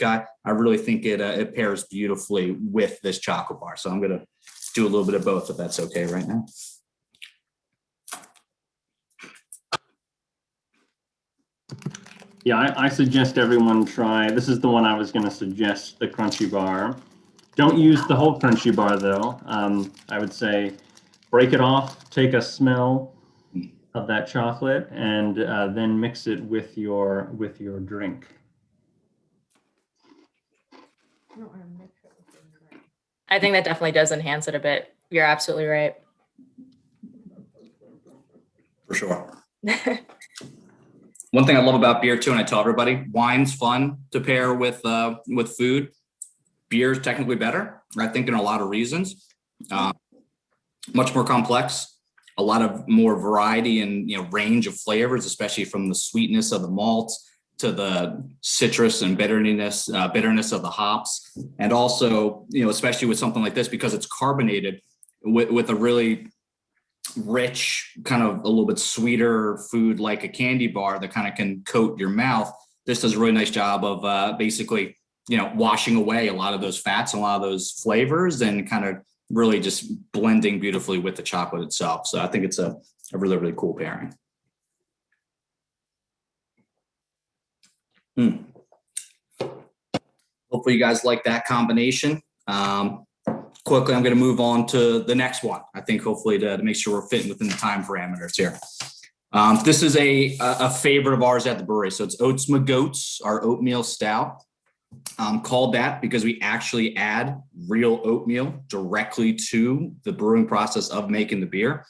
guy. I really think it pairs beautifully with this chocolate bar. So I'm going to do a little bit of both, if that's okay right now. Yeah, I suggest everyone try, this is the one I was going to suggest, the crunchy bar. Don't use the whole crunchy bar though. I would say break it off, take a smell of that chocolate, and then mix it with your drink. I think that definitely does enhance it a bit. You're absolutely right. For sure. One thing I love about beer too, and I tell everybody, wine's fun to pair with food. Beer is technically better, I think, in a lot of reasons. Much more complex, a lot of more variety and range of flavors, especially from the sweetness of the malts to the citrus and bitterness of the hops, and also especially with something like this, because it's carbonated with a really rich, kind of a little bit sweeter food like a candy bar that kind of can coat your mouth. This does a really nice job of basically washing away a lot of those fats and a lot of those flavors, and kind of really just blending beautifully with the chocolate itself. So I think it's a really, really cool pairing. Hopefully you guys like that combination. Quickly, I'm going to move on to the next one. I think hopefully to make sure we're fitting within the time parameters here. This is a favorite of ours at the brewery. So it's Oats McGoats, our oatmeal stout. Called that because we actually add real oatmeal directly to the brewing process of making the beer.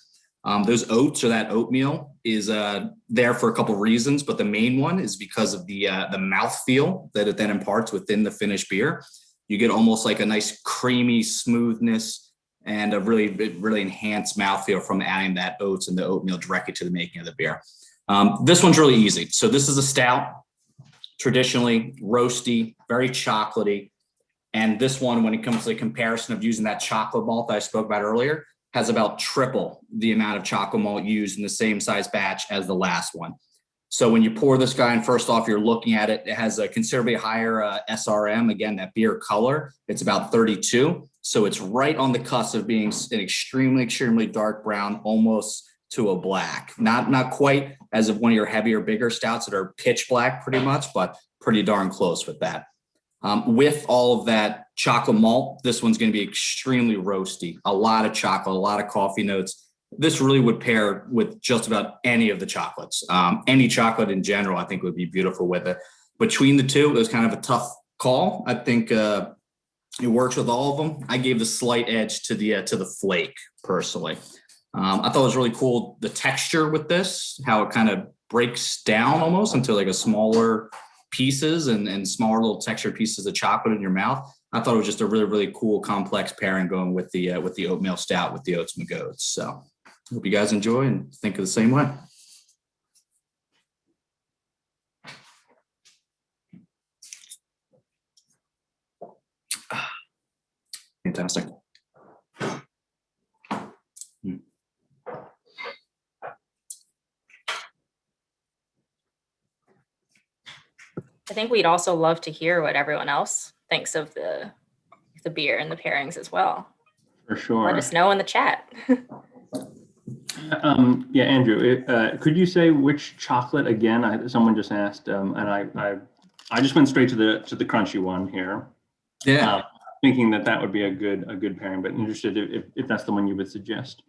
Those oats, or that oatmeal, is there for a couple of reasons, but the main one is because of the mouthfeel that it then imparts within the finished beer. You get almost like a nice creamy smoothness and a really enhanced mouthfeel from adding that oats and the oatmeal directly to the making of the beer. This one's really easy. So this is a stout, traditionally roasty, very chocolatey. And this one, when it comes to the comparison of using that chocolate malt that I spoke about earlier, has about triple the amount of chocolate malt used in the same size batch as the last one. So when you pour this guy in, first off, you're looking at it, it has a considerably higher SRM. Again, that beer color, it's about 32. So it's right on the cusp of being an extremely, extremely dark brown, almost to a black. Not quite as of one of your heavier, bigger stouts that are pitch black pretty much, but pretty darn close with that. With all of that chocolate malt, this one's going to be extremely roasty, a lot of chocolate, a lot of coffee notes. This really would pair with just about any of the chocolates. Any chocolate in general, I think, would be beautiful with it. Between the two, it was kind of a tough call. I think it works with all of them. I gave the slight edge to the flake personally. I thought it was really cool, the texture with this, how it kind of breaks down almost into like a smaller pieces and smaller little textured pieces of chocolate in your mouth. I thought it was just a really, really cool, complex pairing going with the oatmeal stout with the Oats McGoats. So hope you guys enjoy and think of the same way. Fantastic. I think we'd also love to hear what everyone else thinks of the beer and the pairings as well. For sure. Let us know in the chat. Yeah, Andrew, could you say which chocolate again? Someone just asked, and I just went straight to the crunchy one here. Yeah. Thinking that would be a good pairing, but interested if that's the one you would suggest.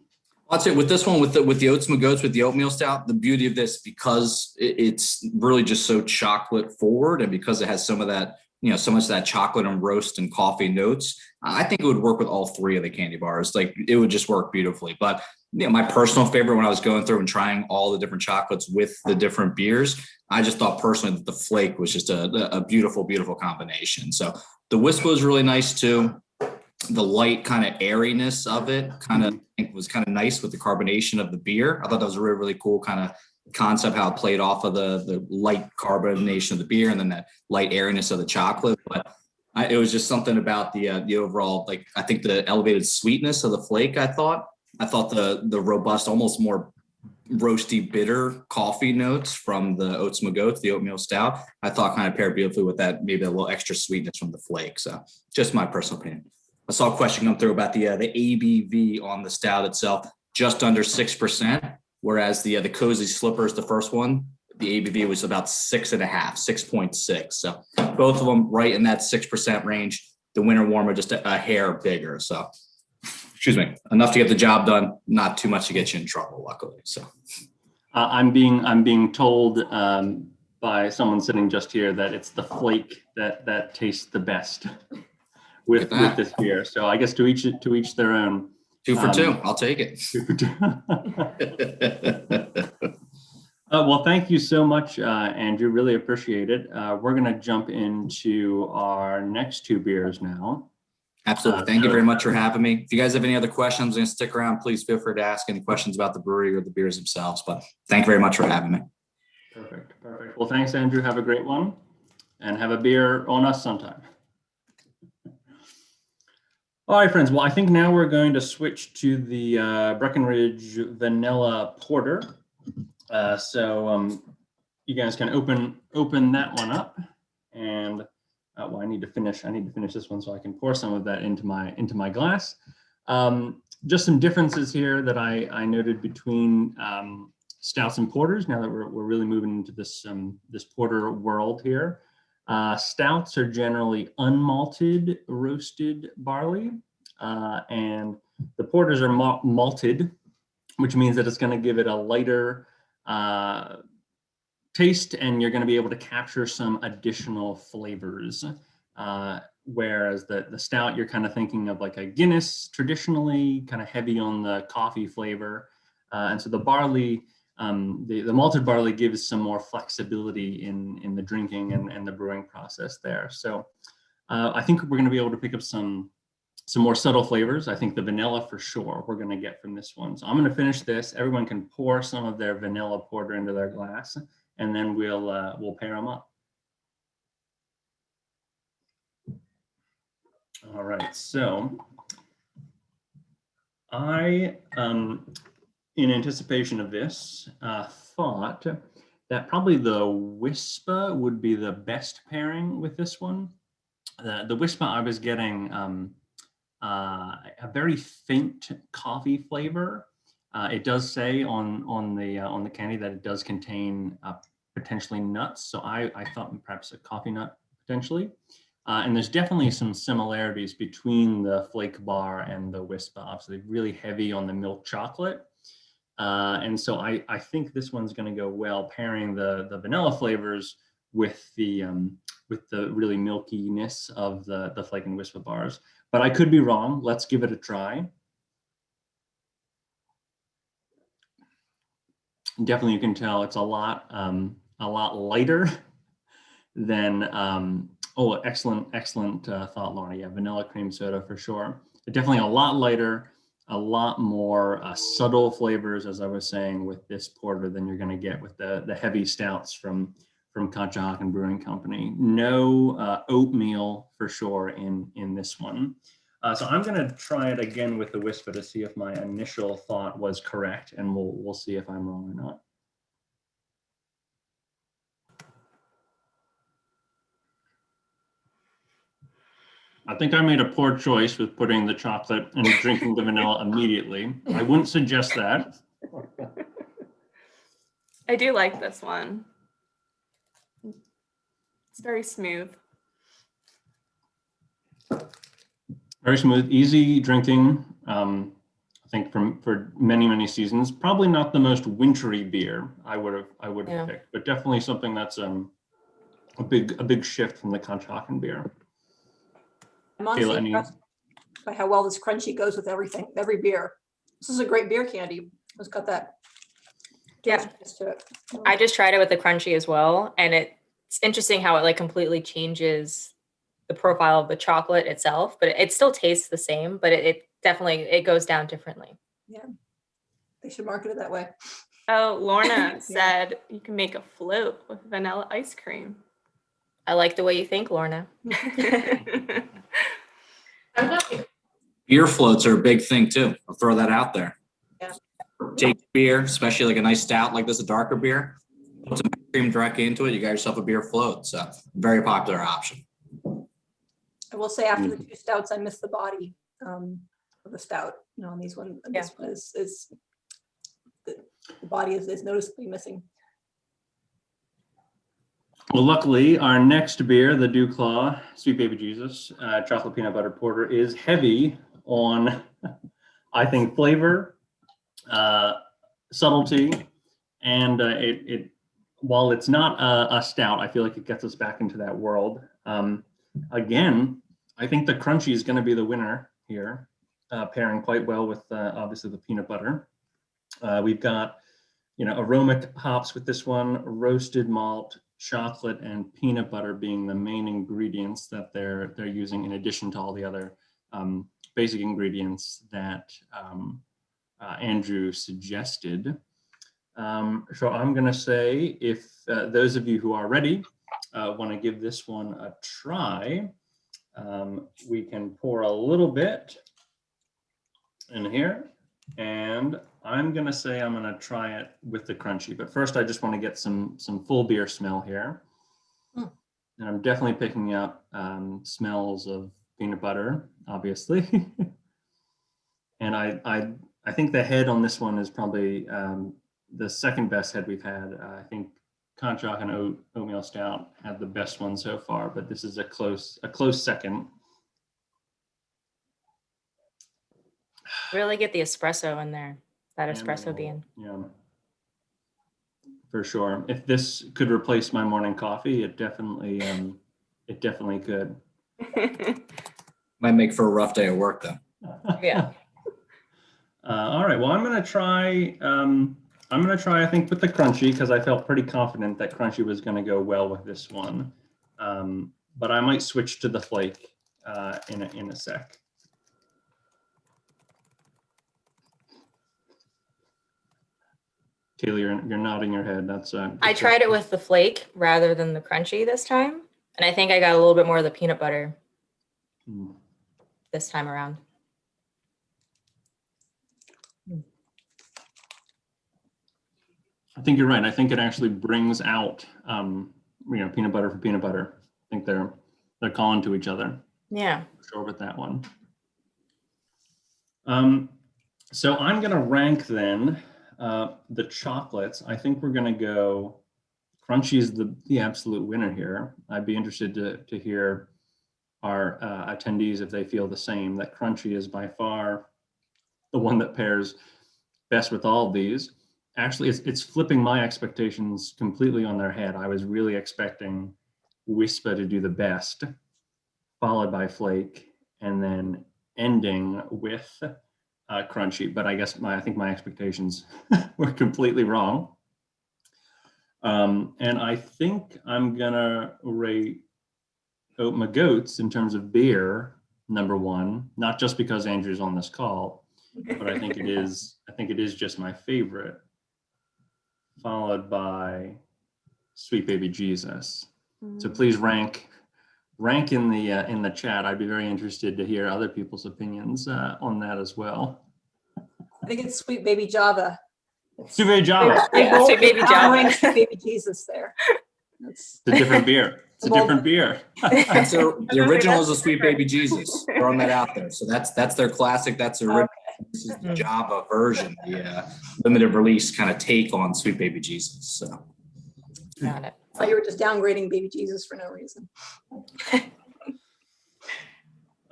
I'd say with this one, with the Oats McGoats, with the oatmeal stout, the beauty of this, because it's really just so chocolate forward, and because it has some of that, so much of that chocolate and roast and coffee notes, I think it would work with all three of the candy bars. Like, it would just work beautifully. But my personal favorite, when I was going through and trying all the different chocolates with the different beers, I just thought personally that the flake was just a beautiful, beautiful combination. So the Wisp was really nice too. The light kind of airiness of it kind of was kind of nice with the carbonation of the beer. I thought that was a really, really cool kind of concept, how it played off of the light carbonation of the beer and then that light airiness of the chocolate. But it was just something about the overall, like, I think the elevated sweetness of the flake. I thought the robust, almost more roasty bitter coffee notes from the oats McGoats, the oatmeal stout. I thought kind of paired beautifully with that, maybe a little extra sweetness from the flake. So just my personal opinion. I saw a question come through about the ABV on the stout itself, just under 6%, whereas the Cozy Slippers, the first one, the ABV was about 6.5, 6.6. So both of them right in that 6% range. The Winter Warmer just a hair bigger. So excuse me, enough to get the job done, not too much to get you in trouble, luckily. So I'm being told by someone sitting just here that it's the flake that tastes the best with this beer. So I guess to each their own. 2 for 2, I'll take it. 2 for 2. Well, thank you so much, Andrew. Really appreciate it. We're going to jump into our next 2 beers now. Absolutely. Thank you very much for having me. If you guys have any other questions and stick around, please feel free to ask any questions about the brewery or the beers themselves. But thank you very much for having me. Perfect. Well, thanks, Andrew. Have a great one and have a beer on us sometime. All right, friends. Well, I think now we're going to switch to the Breckenridge Vanilla Porter. So you guys can open that one up, and well, I need to finish this one so I can pour some of that into my glass. Just some differences here that I noted between stouts and porters. Now that we're really moving into this porter world here, stouts are generally unmalted roasted barley, and the porters are malted, which means that it's going to give it a lighter taste, and you're going to be able to capture some additional flavors. Whereas the stout, you're kind of thinking of like a Guinness, traditionally kind of heavy on the coffee flavor. And so the barley, the malted barley gives some more flexibility in the drinking and the brewing process there. So I think we're going to be able to pick up some more subtle flavors. I think the vanilla for sure we're going to get from this one. So I'm going to finish this. Everyone can pour some of their vanilla porter into their glass, and then we'll pair them up. All right, so I, in anticipation of this, thought that probably the Wispa would be the best pairing with this one. The Wispa, I was getting a very faint coffee flavor. It does say on the candy that it does contain potentially nuts, so I thought perhaps a coffee nut potentially. And there's definitely some similarities between the Flake Bar and the Wispa. Obviously, really heavy on the milk chocolate. And so I think this one's going to go well pairing the vanilla flavors with the really milkiness of the Flake and Wispa bars. But I could be wrong. Let's give it a try. Definitely, you can tell it's a lot lighter than. Oh, excellent thought, Lorna. Yeah, vanilla cream soda for sure. Definitely a lot lighter, a lot more subtle flavors, as I was saying, with this porter than you're going to get with the heavy stouts from Conshohocken Brewing Company. No oatmeal for sure in this one. So I'm going to try it again with the Wispa to see if my initial thought was correct, and we'll see if I'm wrong or not. I think I made a poor choice with putting the chocolate and drinking the vanilla immediately. I wouldn't suggest that. I do like this one. It's very smooth. Very smooth, easy drinking. I think for many seasons. Probably not the most wintry beer I would have picked, but definitely something that's a big shift from the Conshohocken beer. I'm honestly impressed by how well this crunchy goes with everything, every beer. This is a great beer candy. It's got that. Yeah. To it. I just tried it with the crunchy as well, and it's interesting how it like completely changes the profile of the chocolate itself, but it still tastes the same, but it definitely goes down differently. Yeah, they should market it that way. Oh, Lorna said you can make a float with vanilla ice cream. I like the way you think, Lorna. Beer floats are a big thing too. I'll throw that out there. Yeah. take beer, especially like a nice stout like this, a darker beer, put some cream directly into it, you got yourself a beer float. So very popular option. I will say after the 2 stouts, I missed the body of the stout. On these one, this one is the body is noticeably missing. Well, luckily, our next beer, the Duclaw Sweet Baby Jesus Chocolate Peanut Butter Porter, is heavy on, I think, flavor, subtlety, and it while it's not a stout, I feel like it gets us back into that world. Again, I think the crunchy is going to be the winner here, pairing quite well with obviously the peanut butter. We've got, aromatic hops with this one, roasted malt, chocolate, and peanut butter being the main ingredients that they're using, in addition to all the other basic ingredients that Andrew suggested. So I'm going to say, if those of you who are ready want to give this one a try, we can pour a little bit in here, and I'm going to say I'm going to try it with the crunchy. But first, I just want to get some full beer smell here. And I'm definitely picking up smells of peanut butter, obviously. And I think the head on this one is probably the second best head we've had. I think Conshohocken Oatmeal Stout had the best one so far, but this is a close second. Really get the espresso in there, that espresso bean. Yeah, for sure. If this could replace my morning coffee, it definitely could. Might make for a rough day at work though. Yeah. All right. Well, I'm gonna try. I think, with the crunchy, because I felt pretty confident that crunchy was going to go well with this one. But I might switch to the flake in a sec. Kaylee, you're nodding your head. That's I tried it with the flake rather than the crunchy this time, and I think I got a little bit more of the peanut butter this time around. I think you're right. I think it actually brings out, peanut butter for peanut butter. I think they're calling to each other. Yeah. For sure with that one. So I'm going to rank then the chocolates. I think we're going to go crunchy is the absolute winner here. I'd be interested to hear our attendees if they feel the same, that crunchy is by far the one that pairs best with all of these. Actually, it's flipping my expectations completely on their head. I was really expecting Wispa to do the best, followed by flake, and then ending with crunchy. But I guess I think my expectations were completely wrong. And I think I'm gonna rate Oat My Goats in terms of beer #1, not just because Andrew's on this call, but I think it is just my favorite, followed by Sweet Baby Jesus. So please rank in the chat. I'd be very interested to hear other people's opinions on that as well. I think it's Sweet Baby Java. Sweet Baby Java. Yeah, Sweet Baby Java. Sweet Baby Jesus there. It's a different beer. It's a different beer. The original is a Sweet Baby Jesus. Throwing that out there. So that's their classic. That's their original. This is the Java version, the limited release kind of take on Sweet Baby Jesus. So. Got it. I thought you were just downgrading Baby Jesus for no reason.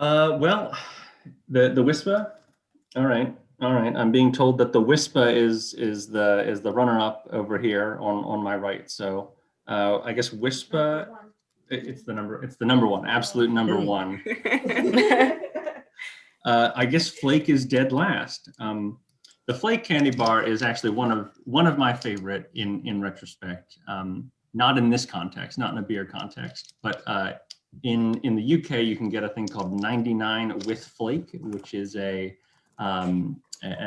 Well, the Wispa. All right. I'm being told that the Wispa is the runner-up over here on my right. So I guess Wispa. It's the number one, absolute number one. I guess flake is dead last. The flake candy bar is actually one of my favorite in retrospect. Not in this context, not in a beer context, but in the UK you can get a thing called 99 with flake, which is an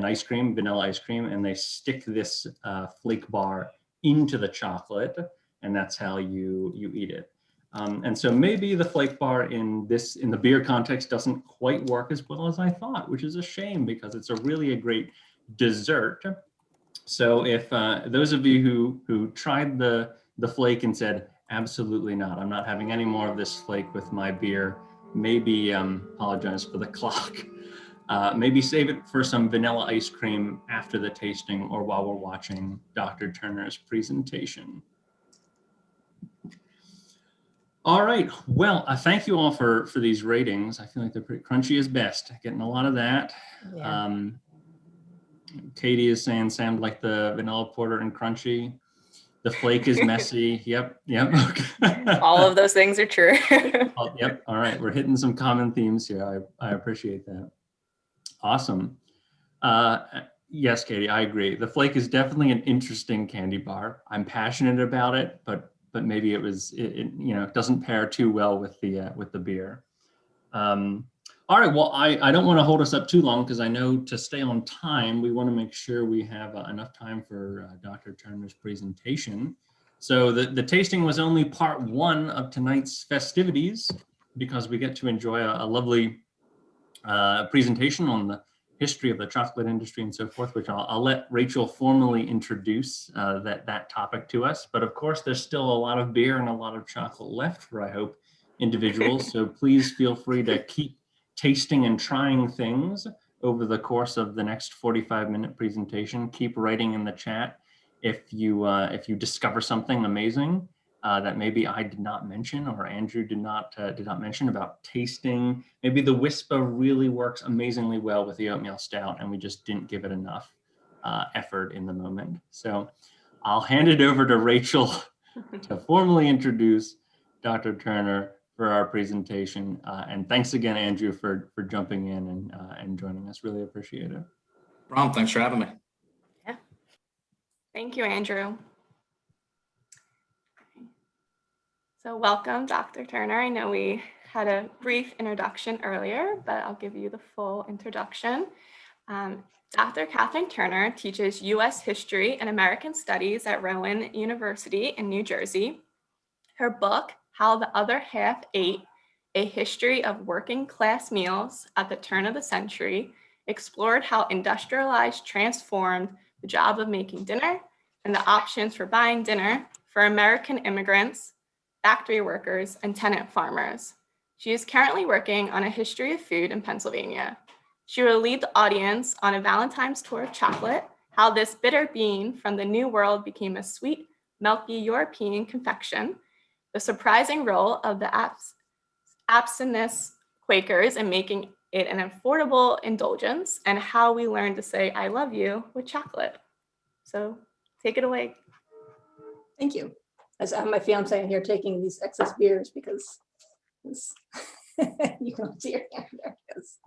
ice cream, vanilla ice cream, and they stick this flake bar into the chocolate, and that's how you eat it. And so maybe the flake bar in the beer context doesn't quite work as well as I thought, which is a shame because it's a great dessert. So if those of you who tried the flake and said, absolutely not, I'm not having any more of this flake with my beer, maybe apologize for the clock. Maybe save it for some vanilla ice cream after the tasting or while we're watching Dr. Turner's presentation. All right, well, thank you all for these ratings. I feel like they're pretty crunchy is best, getting a lot of that. Yeah. Katie is saying sound like the vanilla porter and crunchy. The flake is messy. Yep. Okay. All of those things are true. Oh, yep. All right. We're hitting some common themes here. I appreciate that. Awesome. Yes, Katie, I agree. The flake is definitely an interesting candy bar. I'm passionate about it, but maybe it doesn't pair too well with the beer. All right. Well, I don't want to hold us up too long because I know to stay on time, we want to make sure we have enough time for Dr. Turner's presentation. So the tasting was only part one of tonight's festivities because we get to enjoy a lovely presentation on the history of the chocolate industry and so forth, which I'll let Rachel formally introduce that topic to us. But of course, there's still a lot of beer and a lot of chocolate left for, I hope, individuals. So please feel free to keep tasting and trying things over the course of the next 45-minute presentation. Keep writing in the chat if you discover something amazing that maybe I did not mention or Andrew did not mention about tasting. Maybe the Whisper really works amazingly well with the oatmeal stout and we just didn't give it enough effort in the moment. So I'll hand it over to Rachel to formally introduce Dr. Turner for our presentation. And thanks again, Andrew, for jumping in and joining us. Really appreciate it. Ron, thanks for having me. Yeah. Thank you, Andrew. So welcome, Dr. Turner. I know we had a brief introduction earlier, but I'll give you the full introduction. Dr. Katherine Turner teaches U.S. History and American Studies at Rowan University in New Jersey. Her book, How the Other Half Ate, A History of Working Class Meals at the Turn of the Century, explored how industrialized transformed the job of making dinner and the options for buying dinner for American immigrants, factory workers, and tenant farmers. She is currently working on a history of food in Pennsylvania. She will lead the audience on a Valentine's tour of chocolate, how this bitter bean from the New World became a sweet, milky European confection, the surprising role of the abstemious Quakers in making it an affordable indulgence, and how we learned to say I love you with chocolate. So take it away. Thank you. As I have my fiance in here taking these excess beers because you can see her hand there. It's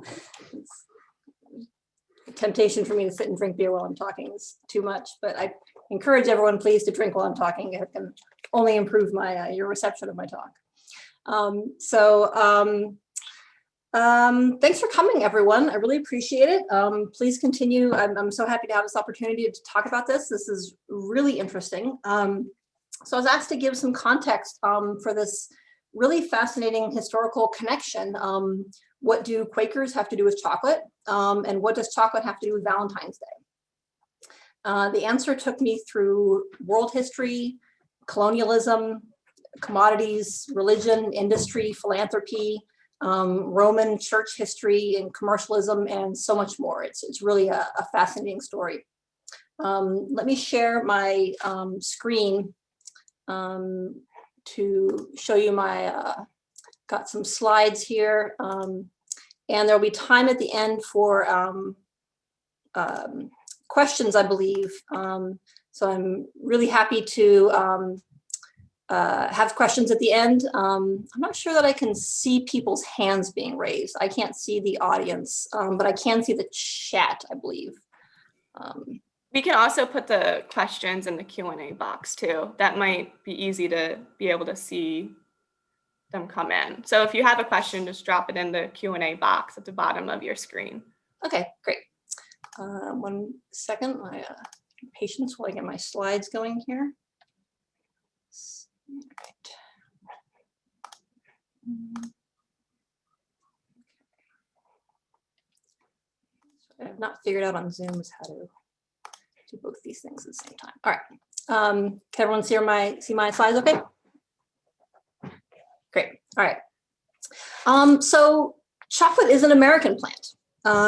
a temptation for me to sit and drink beer while I'm talking is too much, but I encourage everyone please to drink while I'm talking. It can only improve my your reception of my talk. Thanks for coming, everyone. I really appreciate it. Please continue. I'm so happy to have this opportunity to talk about this. This is really interesting. So I was asked to give some context for this really fascinating historical connection. What do Quakers have to do with chocolate? And what does chocolate have to do with Valentine's Day? The answer took me through world history, colonialism, commodities, religion, industry, philanthropy, Roman church history and commercialism, and so much more. It's really a fascinating story. Let me share my screen to show you my, got some slides here. And there'll be time at the end for questions, I believe. So I'm really happy to have questions at the end. I'm not sure that I can see people's hands being raised. I can't see the audience, but I can see the chat, I believe. We can also put the questions in the Q&A box too. That might be easy to be able to see them come in. So if you have a question, just drop it in the Q&A box at the bottom of your screen. Okay, great. 1 second, my patience while I get my slides going here. All right. So I have not figured out on Zoom is how to do both these things at the same time. All right. Can everyone see my slides okay? Great. All right. So chocolate is an American plant.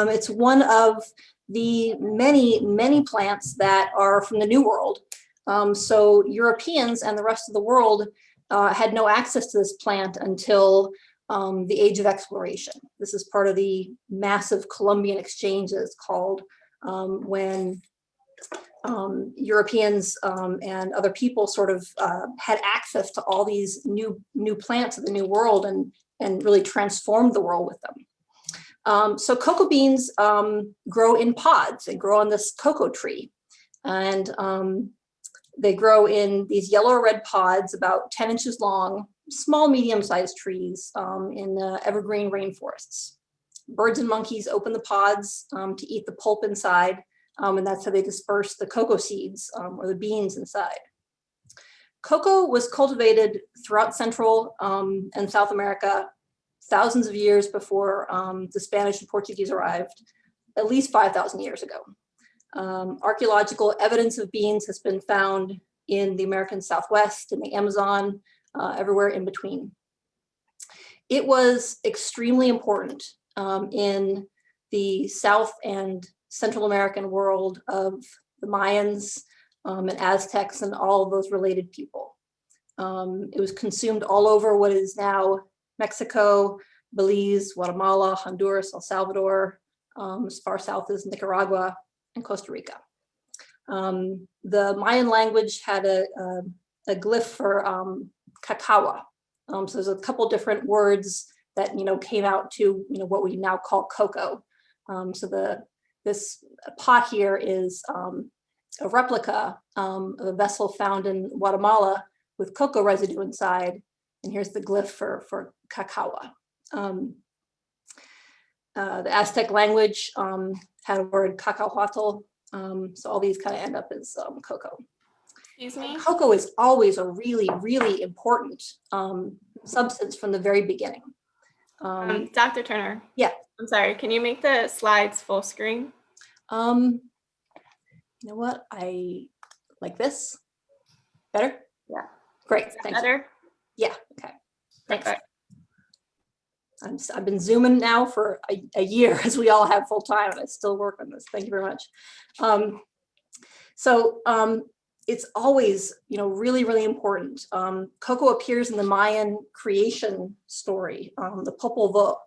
It's one of the many plants that are from the New World. So Europeans and the rest of the world had no access to this plant until the age of exploration. This is part of the massive Columbian exchange, as it's called, when Europeans and other people sort of had access to all these new plants of the New World and really transformed the world with them. So cocoa beans grow in pods. They grow on this cocoa tree, and they grow in these yellow or red pods about 10 inches long, small, medium-sized trees in evergreen rainforests. Birds and monkeys open the pods to eat the pulp inside, and that's how they disperse the cocoa seeds or the beans inside. Cocoa was cultivated throughout Central and South America thousands of years before the Spanish and Portuguese arrived, at least 5,000 years ago. Archaeological evidence of beans has been found in the American Southwest, in the Amazon, everywhere in between. It was extremely important in the South and Central American world of the Mayans and Aztecs and all of those related people. It was consumed all over what is now Mexico, Belize, Guatemala, Honduras, El Salvador, as far south as Nicaragua and Costa Rica. The Mayan language had a glyph for cacao. So there's a couple different words that came out to what we now call cocoa. So this pot here is a replica of a vessel found in Guatemala with cocoa residue inside, and here's the glyph for cacao. The Aztec language had a word cacahuatl, so all these kind of end up as cocoa. Excuse me? Cocoa is always a really important substance from the very beginning. Dr. Turner. Yeah. I'm sorry, can you make the slides full screen? You know what? I like this. Better? Yeah. Great. Thanks. Better? Yeah. Okay. Thanks. Perfect. I've been Zooming now for a year, as we all have full time, and I still work on this. Thank you very much. It's always, really important. Cocoa appears in the Mayan creation story, the Popol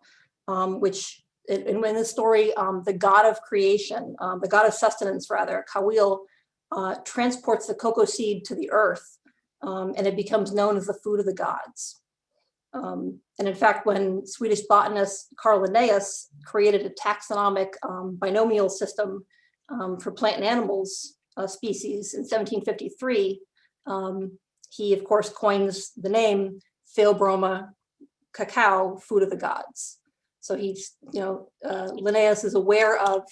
Vuh, which in the story, the god of creation, the god of sustenance rather, Kawil, transports the cocoa seed to the earth, and it becomes known as the food of the gods. And in fact, when Swedish botanist Carl Linnaeus created a taxonomic binomial system for plant and animals species in 1753, he of course coins the name Theobroma cacao, food of the gods. So he's, Linnaeus is aware of,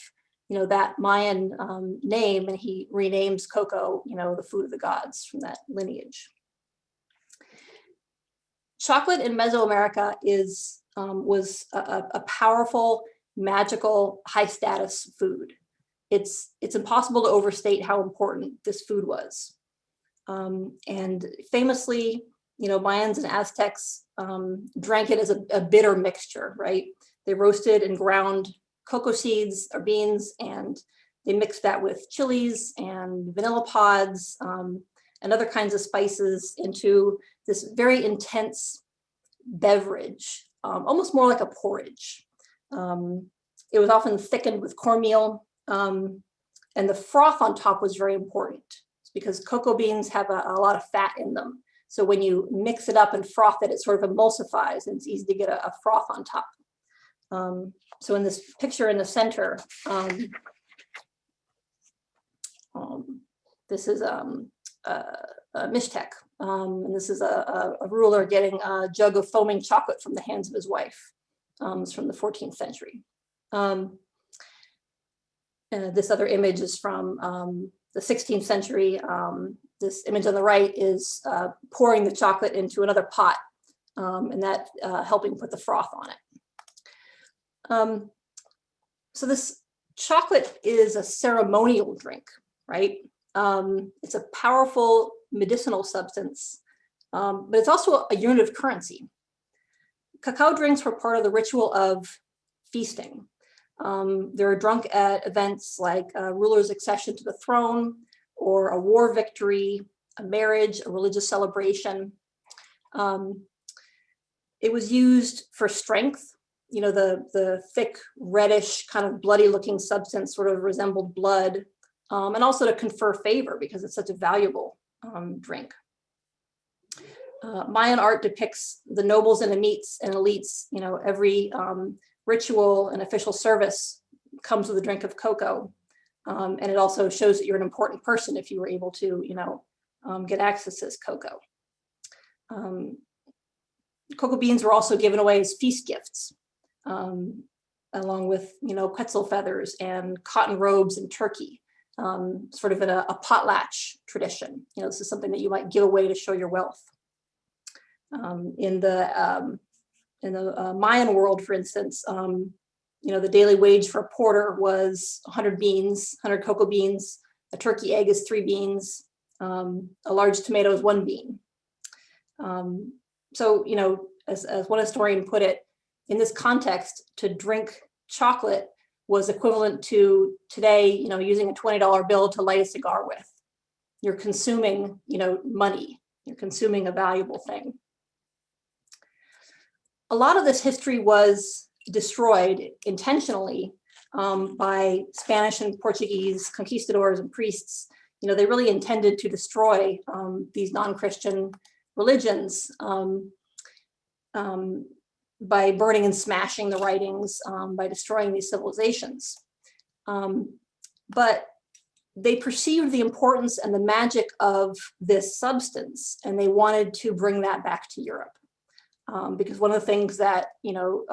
that Mayan name, and he renames cocoa, the food of the gods from that lineage. Chocolate in Mesoamerica was a powerful, magical, high status food. It's impossible to overstate how important this food was. And famously, Mayans and Aztecs drank it as a bitter mixture, right? They roasted and ground cocoa seeds or beans, and they mixed that with chilies and vanilla pods and other kinds of spices into this very intense beverage, almost more like a porridge. It was often thickened with cornmeal, and the froth on top was very important. It's because cocoa beans have a lot of fat in them. So when you mix it up and froth it, it sort of emulsifies, and it's easy to get a froth on top. So in this picture in the center, this is a Mishtek, and this is a ruler getting a jug of foaming chocolate from the hands of his wife. It's from the 14th century. This other image is from the 16th century. This image on the right is pouring the chocolate into another pot, and that helping put the froth on it. So this chocolate is a ceremonial drink. right? It's a powerful medicinal substance, but it's also a unit of currency. Cacao drinks were part of the ritual of feasting. They were drunk at events like a ruler's accession to the throne, or a war victory, a marriage, a religious celebration. It was used for strength. You know, the thick, reddish, kind of bloody looking substance sort of resembled blood, and also to confer favor because it's such a valuable drink. Mayan art depicts the nobles and elites. You know, every ritual and official service comes with a drink of cocoa. And it also shows that you're an important person if you were able to, you know, get access to this cocoa. Cocoa beans were also given away as feast gifts, along with, you know, quetzal feathers and cotton robes and turkey, sort of in a potlatch tradition. You know, this is something that you might give away to show your wealth. In the Mayan world, for instance, you know, the daily wage for a porter was 100 beans, 100 cocoa beans. A turkey egg is 3 beans. A large tomato is 1 bean. So, you know, as one historian put it, in this context, to drink chocolate was equivalent to today, you know, using a $20 bill to light a cigar with. You're consuming, you know, money. You're consuming a valuable thing. A lot of this history was destroyed intentionally by Spanish and Portuguese conquistadors and priests. You know, they really intended to destroy these non-Christian religions by burning and smashing the writings, by destroying these civilizations. But they perceived the importance and the magic of this substance, and they wanted to bring that back to Europe. Because one of the things that, you know,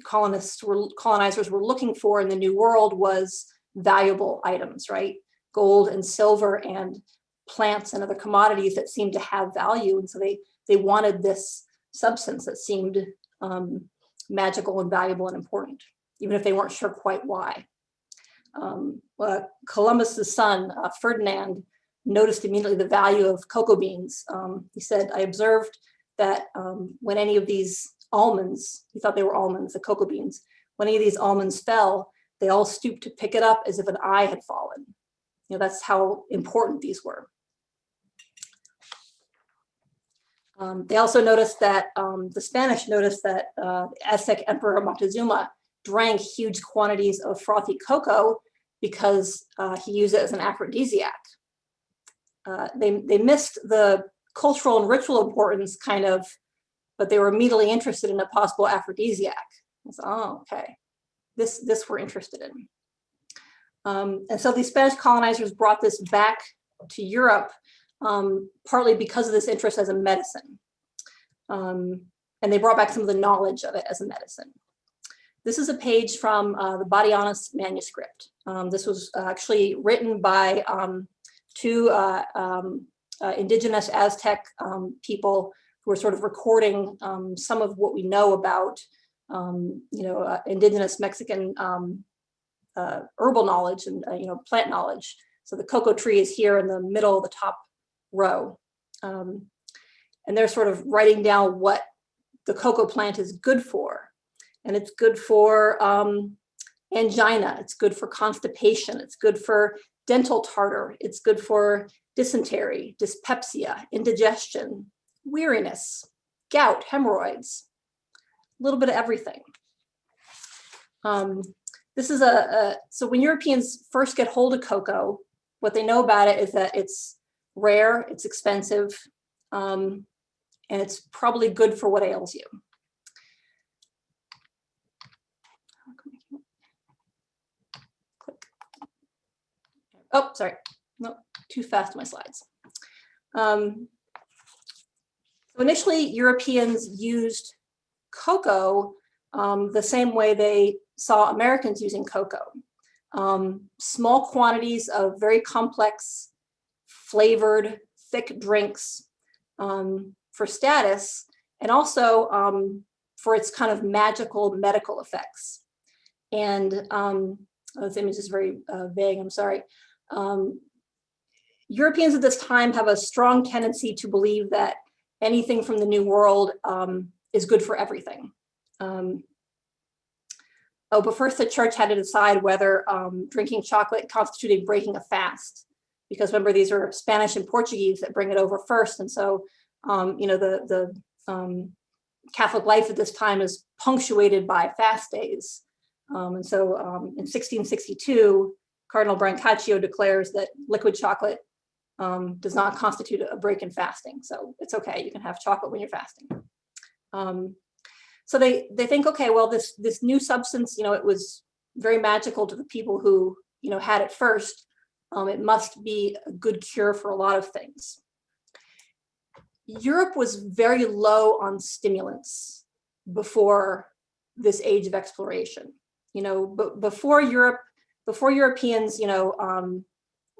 colonizers were looking for in the New World was valuable items, right? Gold and silver and plants and other commodities that seemed to have value. And so they wanted this substance that seemed magical and valuable and important, even if they weren't sure quite why. Columbus's son, Ferdinand, noticed immediately the value of cocoa beans. He said, I observed that when any of these almonds, he thought they were almonds, the cocoa beans, when any of these almonds fell, they all stooped to pick it up as if an eye had fallen. You know, that's how important these were. They also noticed that, the Spanish noticed that the Aztec Emperor Moctezuma drank huge quantities of frothy cocoa because he used it as an aphrodisiac. They missed the cultural and ritual importance kind of, but they were immediately interested in a possible aphrodisiac. So, oh, okay, this we're interested in. And so these Spanish colonizers brought this back to Europe, partly because of this interest as a medicine. And they brought back some of the knowledge of it as a medicine. This is a page from the Badianas manuscript. This was actually written by 2 indigenous Aztec people who were sort of recording some of what we know about, you know, indigenous Mexican herbal knowledge and, you know, plant knowledge. So the cocoa tree is here in the middle of the top row. And they're sort of writing down what the cocoa plant is good for. And it's good for angina, it's good for constipation, it's good for dental tartar, it's good for dysentery, dyspepsia, indigestion, weariness, gout, hemorrhoids, a little bit of everything. This is so when Europeans first get hold of cocoa, what they know about it is that it's rare, it's expensive, and it's probably good for what ails you. Oh, sorry, no, too fast my slides. So initially, Europeans used cocoa the same way they saw Americans using cocoa. Small quantities of very complex, flavored, thick drinks for status, and also for its kind of magical medical effects. And this image is very vague, I'm sorry. Europeans at this time have a strong tendency to believe that anything from the New World is good for everything. But first the church had to decide whether drinking chocolate constituted breaking a fast, because remember, these are Spanish and Portuguese that bring it over first. And so, the Catholic life at this time is punctuated by fast days. In 1662, Cardinal Brancaccio declares that liquid chocolate does not constitute a break in fasting. So it's okay, you can have chocolate when you're fasting. So they think, okay, well, this new substance, it was very magical to the people who, had it first. It must be a good cure for a lot of things. Europe was very low on stimulants before this age of exploration. But before Europeans,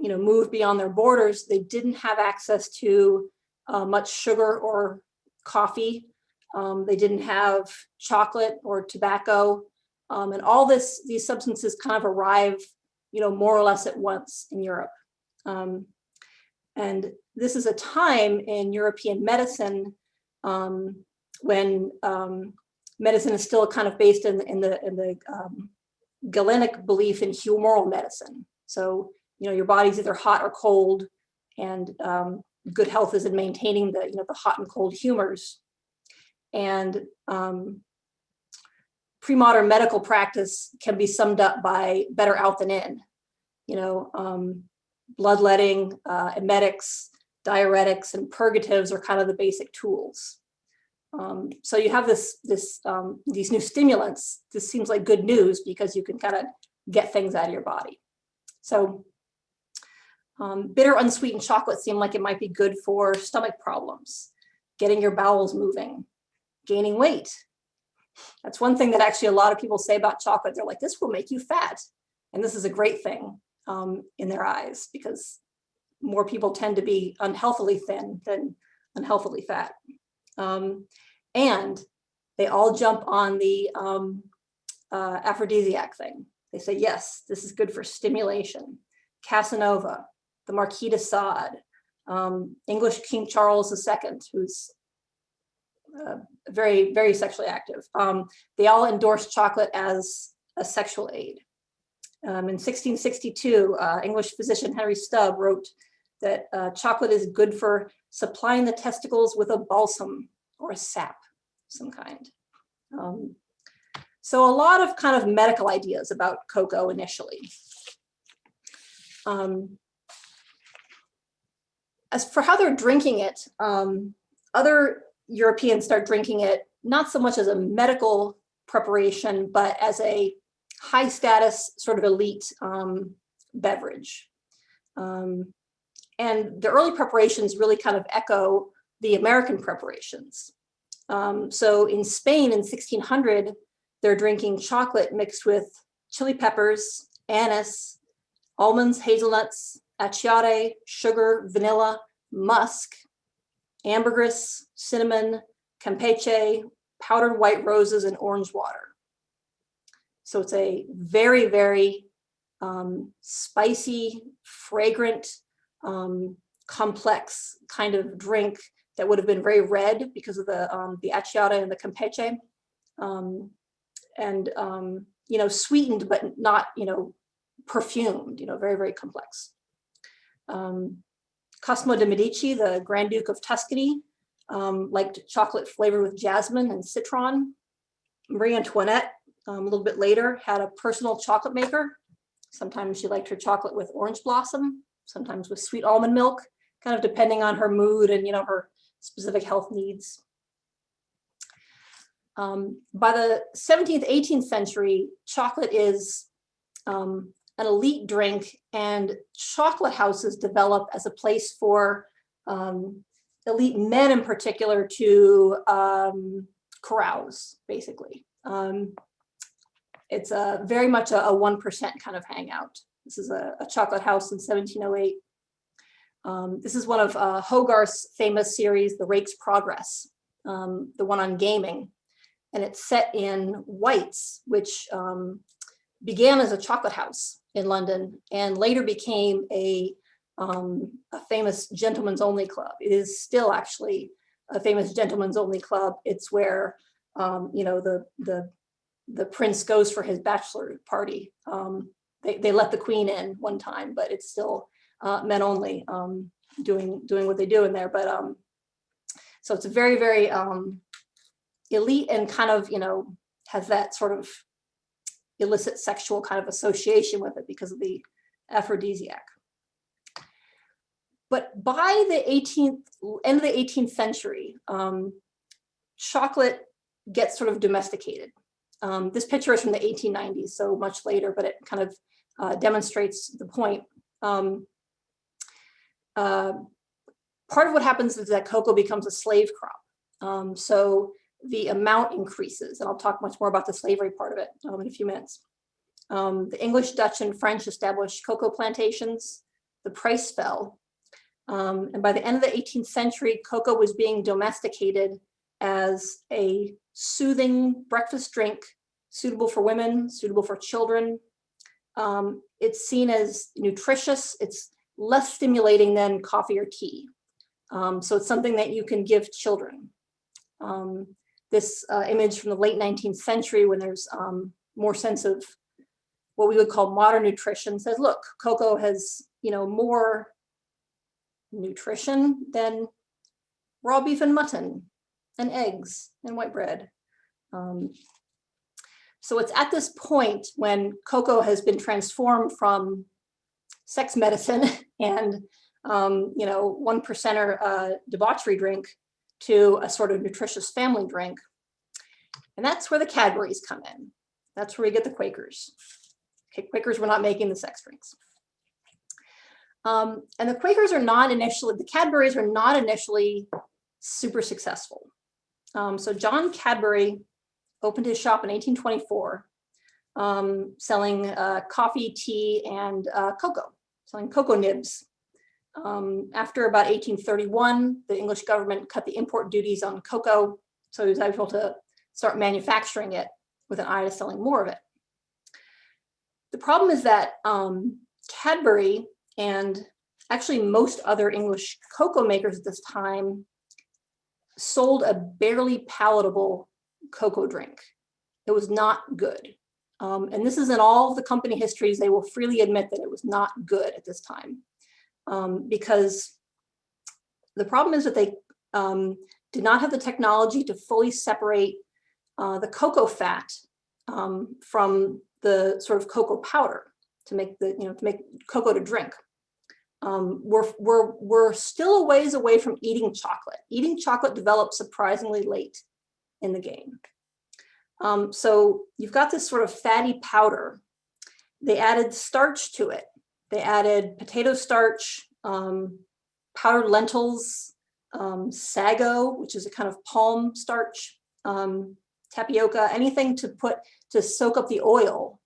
moved beyond their borders, they didn't have access to much sugar or coffee. They didn't have chocolate or tobacco, and all these substances kind of arrive, more or less at once in Europe. And this is a time in European medicine when medicine is still kind of based in the Galenic belief in humoral medicine. So, your body's either hot or cold, and good health is in maintaining the hot and cold humors. And pre-modern medical practice can be summed up by better out than in. Bloodletting, emetics, diuretics, and purgatives are kind of the basic tools. So you have these new stimulants. This seems like good news because you can kind of get things out of your body. So bitter unsweetened chocolate seemed like it might be good for stomach problems, getting your bowels moving, gaining weight. That's one thing that actually a lot of people say about chocolate. They're like, this will make you fat. And this is a great thing in their eyes, because more people tend to be unhealthily thin than unhealthily fat. And they all jump on the aphrodisiac thing. They say, yes, this is good for stimulation. Casanova, the Marquis de Sade, English King Charles II, who's very, very sexually active. They all endorsed chocolate as a sexual aid. In 1662, English physician Henry Stubb wrote that chocolate is good for supplying the testicles with a balsam or a sap of some kind. So a lot of kind of medical ideas about cocoa initially. As for how they're drinking it, other Europeans start drinking it not so much as a medical preparation, but as a high status sort of elite beverage. And the early preparations really kind of echo the American preparations. So in Spain in 1600, they're drinking chocolate mixed with chili peppers, anise, almonds, hazelnuts, achiote, sugar, vanilla, musk, ambergris, cinnamon, campeche, powdered white roses, and orange water. So it's a very, very spicy, fragrant, complex kind of drink that would have been very red because of the achiote and the campeche, and sweetened but not perfumed. Very, very complex. Cosimo de' Medici, the Grand Duke of Tuscany, liked chocolate flavored with jasmine and citron. Marie Antoinette, a little bit later, had a personal chocolate maker. Sometimes she liked her chocolate with orange blossom, sometimes with sweet almond milk, kind of depending on her mood and her specific health needs. By the 17th, 18th century, chocolate is an elite drink, and chocolate houses develop as a place for elite men in particular to carouse, basically. It's very much a 1% kind of hangout. This is a chocolate house in 1708. This is one of Hogarth's famous series, The Rake's Progress, the one on gaming. And it's set in White's, which began as a chocolate house in London and later became a famous gentlemen's only club. It is still actually a famous gentlemen's only club. It's where the prince goes for his bachelor party. They let the queen in one time, but it's still men only doing what they do in there. But so it's a very, very elite and kind of, has that sort of illicit sexual kind of association with it because of the aphrodisiac. But by the end of the 18th century, chocolate gets sort of domesticated. This picture is from the 1890s, so much later, but it kind of demonstrates the point. Part of what happens is that cocoa becomes a slave crop. So the amount increases, and I'll talk much more about the slavery part of it in a few minutes. The English, Dutch, and French established cocoa plantations. The price fell. And by the end of the 18th century, cocoa was being domesticated as a soothing breakfast drink, suitable for women, suitable for children. It's seen as nutritious. It's less stimulating than coffee or tea. So it's something that you can give children. This image from the late 19th century, when there's more sense of what we would call modern nutrition, says, look, cocoa has, more nutrition than raw beef and mutton and eggs and white bread. So it's at this point when cocoa has been transformed from sex medicine and one percenter debauchery drink to a sort of nutritious family drink. And that's where the Cadburys come in. That's where we get the Quakers. Okay, Quakers were not making the sex drinks. And the Quakers are not initially, the Cadburys are not initially super successful. So John Cadbury opened his shop in 1824, selling coffee, tea, and cocoa, selling cocoa nibs. After about 1831, the English government cut the import duties on cocoa, so he was able to start manufacturing it with an eye to selling more of it. The problem is that Cadbury and actually most other English cocoa makers at this time sold a barely palatable cocoa drink. It was not good. And this is in all of the company histories, they will freely admit that it was not good at this time. Because the problem is that they did not have the technology to fully separate the cocoa fat from the sort of cocoa powder to make to make cocoa to drink. We're still a ways away from eating chocolate. Eating chocolate developed surprisingly late in the game. So you've got this sort of fatty powder. They added starch to it. They added potato starch, powdered lentils, sago, which is a kind of palm starch, tapioca, anything to soak up the oil,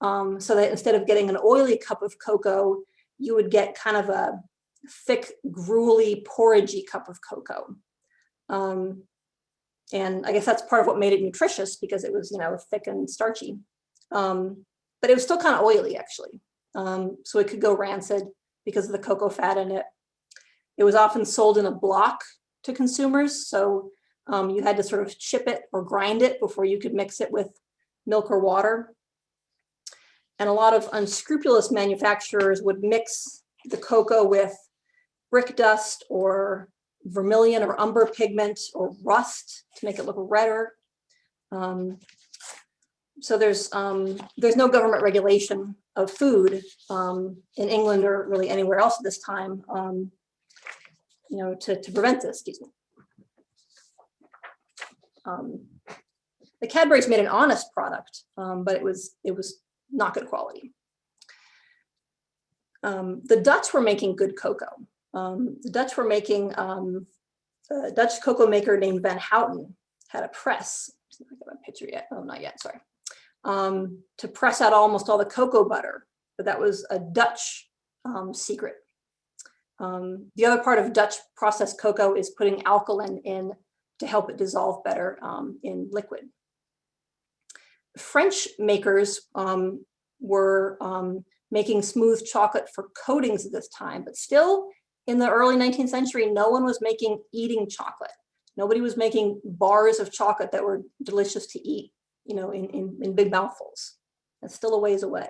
so that instead of getting an oily cup of cocoa, you would get kind of a thick, gruely, porridgey cup of cocoa. And I guess that's part of what made it nutritious, because it was, thick and starchy. But it was still kind of oily, actually. So it could go rancid because of the cocoa fat in it. It was often sold in a block to consumers. So you had to sort of chip it or grind it before you could mix it with milk or water. And a lot of unscrupulous manufacturers would mix the cocoa with brick dust or vermilion or umber pigment or rust to make it look redder. So there's no government regulation of food in England or really anywhere else at this time, to prevent this. Excuse me. The Cadburys made an honest product, but it was not good quality. The Dutch were making good cocoa. The Dutch were making, a Dutch cocoa maker named Van Houten had a press. I don't have a picture yet. Oh, not yet, sorry. To press out almost all the cocoa butter, but that was a Dutch secret. The other part of Dutch processed cocoa is putting alkaline in to help it dissolve better in liquid. French makers were making smooth chocolate for coatings at this time, but still in the early 19th century, no one was making eating chocolate. Nobody was making bars of chocolate that were delicious to eat, you know, in big mouthfuls. That's still a ways away.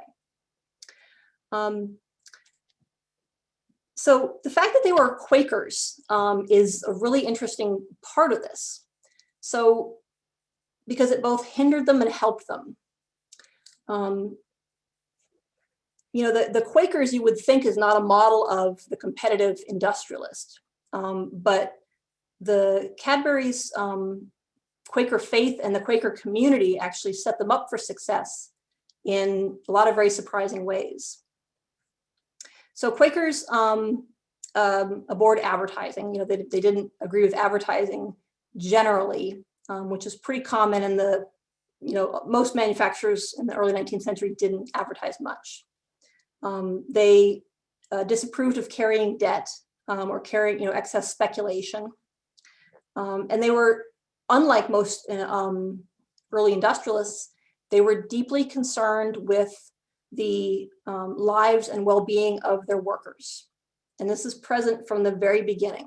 So the fact that they were Quakers is a really interesting part of this. So because it both hindered them and helped them. You know, the Quakers you would think is not a model of the competitive industrialist, but the Cadbury's Quaker faith and the Quaker community actually set them up for success in a lot of very surprising ways. So Quakers abhorred advertising. You know, they didn't agree with advertising generally, which is pretty common in the, you know, most manufacturers in the early 19th century didn't advertise much. They disapproved of carrying debt or carrying, you know, excess speculation. And they were, unlike most early industrialists, they were deeply concerned with the lives and well-being of their workers. And this is present from the very beginning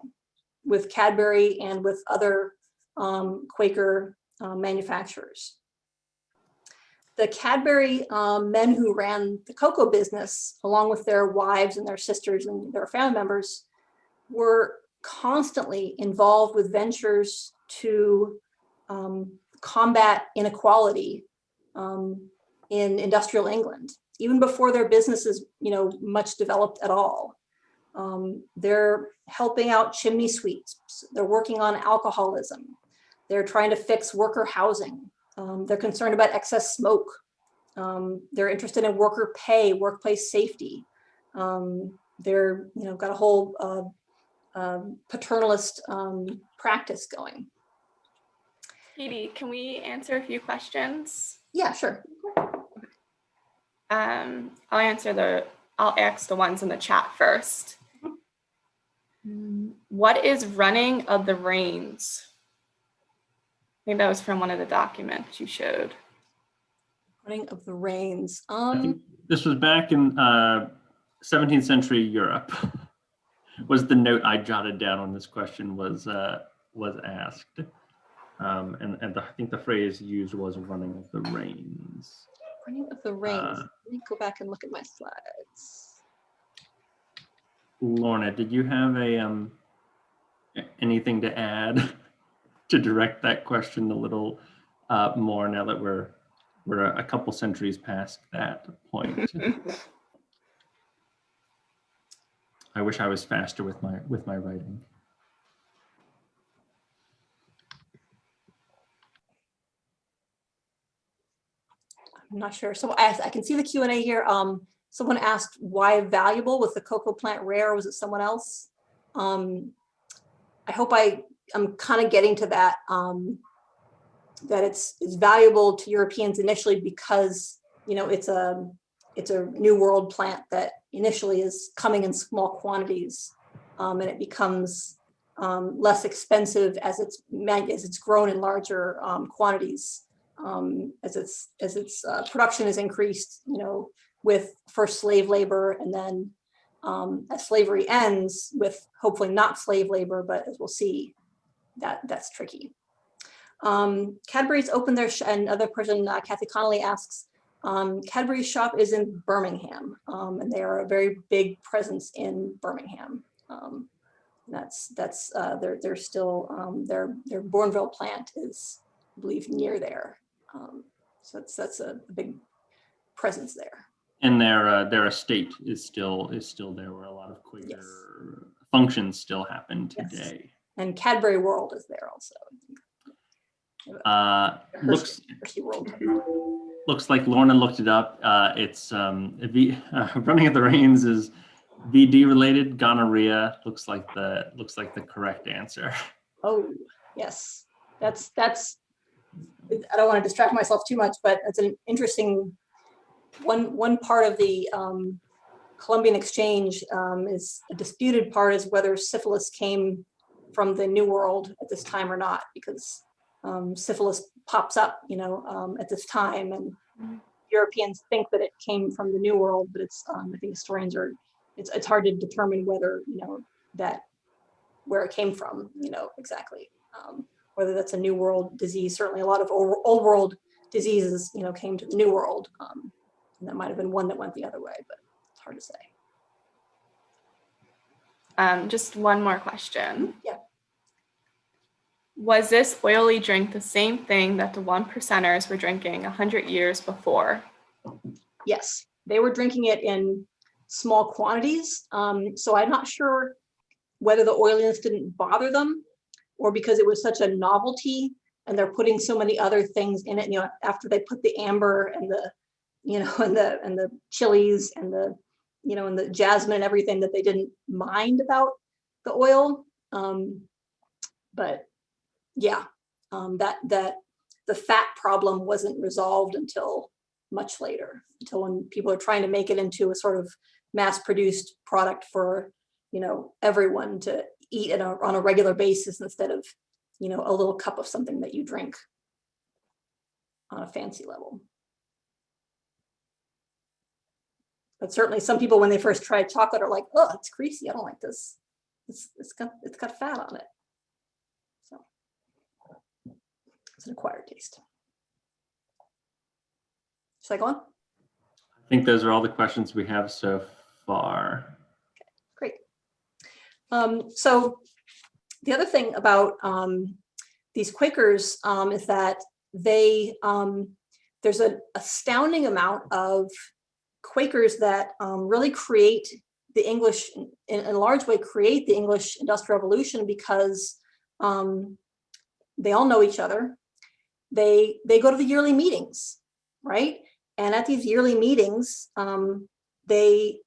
with Cadbury and with other Quaker manufacturers. The Cadbury men who ran the cocoa business, along with their wives and their sisters and their family members, were constantly involved with ventures to combat inequality in industrial England, even before their business is, you know, much developed at all. They're helping out chimney sweeps. They're working on alcoholism. They're trying to fix worker housing. They're concerned about excess smoke. They're interested in worker pay, workplace safety. They're, you know, got a whole paternalist practice going. Katie, can we answer a few questions? Yeah, sure. I'll ask the ones in the chat first. What is running of the reins? I think that was from one of the documents you showed. Running of the reins. I think this was back in 17th century Europe. Was the note I jotted down on this question was asked, and I think the phrase used was "running of the reins." Running of the reins. Let me go back and look at my slides. Lorna, did you have anything to add to direct that question a little more now that we're a couple centuries past that point? I wish I was faster with my writing. I'm not sure. So I can see the Q&A here. Someone asked why valuable, was the cocoa plant rare, or was it someone else? I hope I'm kind of getting to that, that it's valuable to Europeans initially because, you know, it's a new world plant that initially is coming in small quantities, and it becomes less expensive as it's grown in larger quantities, as its production is increased, you know, with first slave labor, and then as slavery ends with hopefully not slave labor, but as we'll see, that's tricky. Cadbury's opened their another person, Kathy Connolly, asks, Cadbury's shop is in Birmingham, and they are a very big presence in Birmingham. They're still their Bourneville plant is, I believe, near there. So that's a big presence there. And their estate is still there, where a lot of Quaker functions still happen today. Yes. And Cadbury World is there also. Looks like Lorna looked it up. It's running at the reins is VD related. Gonorrhea looks like the correct answer. Oh yes, that's. I don't want to distract myself too much, but it's an interesting one part of the Columbian Exchange is a disputed part, is whether syphilis came from the New World at this time or not, because syphilis pops up, you know, at this time, and Europeans think that it came from the New World, but it's I think historians are it's hard to determine whether that where it came from exactly, whether that's a New World disease. Certainly a lot of old world diseases came to the New World, and that might have been one that went the other way, but it's hard to say. Just one more question. Yeah. Was this oily drink the same thing that the 1%ers were drinking 100 years before? Yes, they were drinking it in small quantities. So I'm not sure whether the oiliness didn't bother them or because it was such a novelty and they're putting so many other things in it. After they put the amber and the, and the chilies and the, and the jasmine and everything, that they didn't mind about the oil. But yeah, that the fat problem wasn't resolved until much later, until when people are trying to make it into a sort of mass-produced product for everyone to eat on a regular basis instead of a little cup of something that you drink on a fancy level. But certainly some people, when they first try chocolate, are like, oh, it's greasy, I don't like this. It's got fat on it. So it's an acquired taste. Should I go on? I think those are all the questions we have so far. Okay, great. So the other thing about these Quakers is that there's an astounding amount of Quakers that really create the English, in a large way, create the English Industrial Revolution because they all know each other. They go to the yearly meetings, right? And at these yearly meetings, they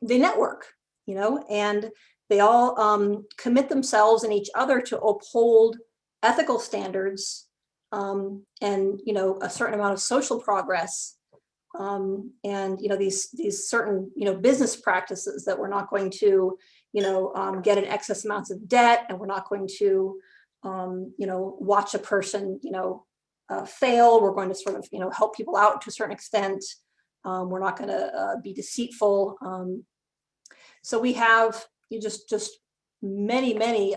network, and they all commit themselves and each other to uphold ethical standards and a certain amount of social progress, and these certain business practices that we're not going to get in excess amounts of debt, and we're not going to watch a person fail. We're going to sort of help people out to a certain extent. We're not going to be deceitful. So we have just many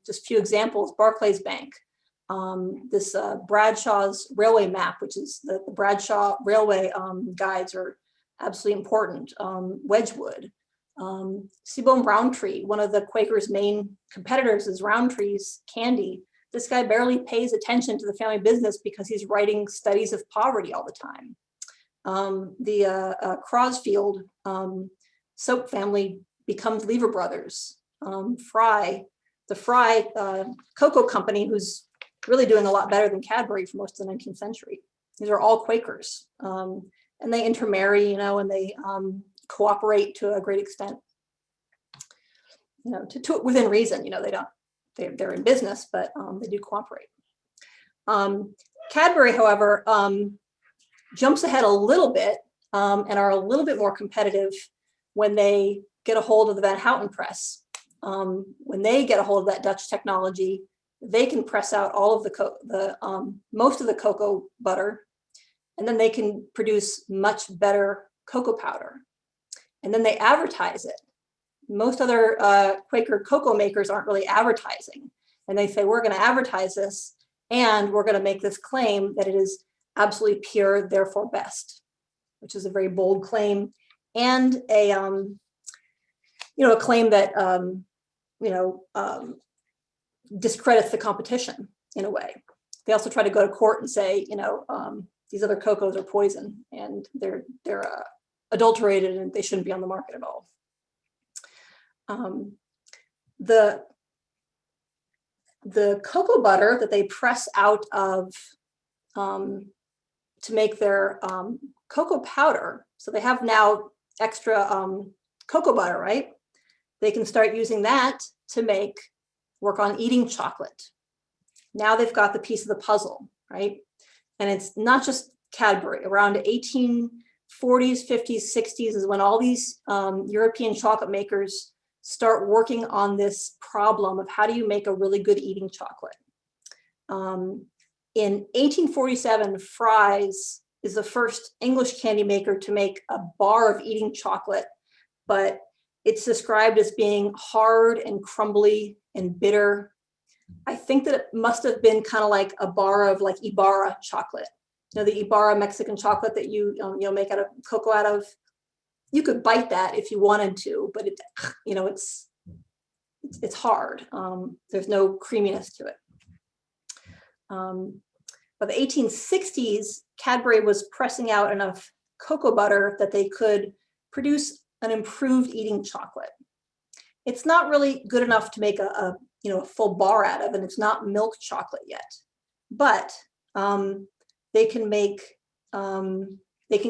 just few examples. Barclays Bank, this Bradshaw's railway map, which is the Bradshaw railway guides are absolutely important. Wedgwood, Seabohm Rowntree, one of the Quakers' main competitors is Rowntree's candy. This guy barely pays attention to the family business because he's writing studies of poverty all the time. The Crosfield soap family becomes Lever Brothers. The Fry cocoa company, who's really doing a lot better than Cadbury for most of the 19th century. These are all Quakers, and they intermarry, and they cooperate to a great extent, to within reason. They're in business, but they do cooperate. Cadbury, however, jumps ahead a little bit and are a little bit more competitive when they get a hold of the Van Houten press. When they get a hold of that Dutch technology, they can press out all of most of the cocoa butter, and then they can produce much better cocoa powder. And then they advertise it. Most other Quaker cocoa makers aren't really advertising. And they say, we're going to advertise this, and we're going to make this claim that it is absolutely pure, therefore best, which is a very bold claim, and a claim that discredits the competition in a way. They also try to go to court and say, these other cocos are poison and they're adulterated and they shouldn't be on the market at all. The cocoa butter that they press out of to make their cocoa powder, so they have now extra cocoa butter, right? They can start using that to work on eating chocolate. Now they've got the piece of the puzzle, right? And it's not just Cadbury. Around 1840s, 50s, 60s is when all these European chocolate makers start working on this problem of how do you make a really good eating chocolate. In 1847, Fry's is the first English candy maker to make a bar of eating chocolate, but it's described as being hard and crumbly and bitter. I think that it must have been kind of like a bar of like Ibarra chocolate. You know, the Ibarra Mexican chocolate that you make out of cocoa out of. You could bite that if you wanted to, but it's hard. There's no creaminess to it. By the 1860s, Cadbury was pressing out enough cocoa butter that they could produce an improved eating chocolate. It's not really good enough to make a full bar out of, and it's not milk chocolate yet. But they can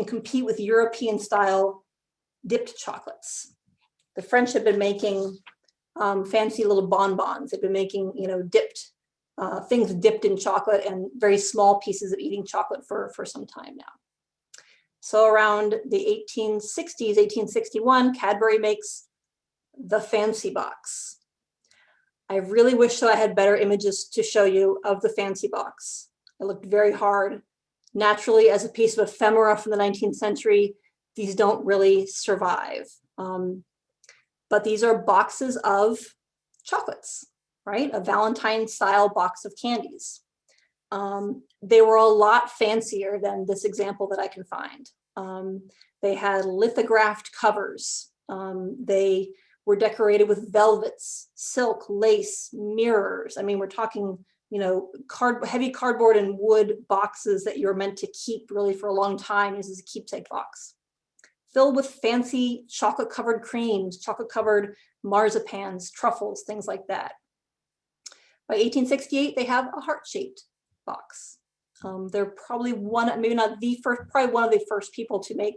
compete with European style dipped chocolates. The French have been making fancy little bonbons. They've been making dipped things dipped in chocolate and very small pieces of eating chocolate for some time now. So around the 1860s, 1861, Cadbury makes the fancy box. I really wish that I had better images to show you of the fancy box. I looked very hard. Naturally, as a piece of ephemera from the 19th century, these don't really survive. But these are boxes of chocolates, right? A Valentine style box of candies. They were a lot fancier than this example that I can find. They had lithographed covers. They were decorated with velvets, silk, lace, mirrors. I mean, we're talking, heavy cardboard and wood boxes that you're meant to keep really for a long time. This is a keepsake box. Filled with fancy chocolate covered creams, chocolate covered marzipans, truffles, things like that. By 1868, they have a heart-shaped box. They're probably maybe not the first, probably one of the first people to make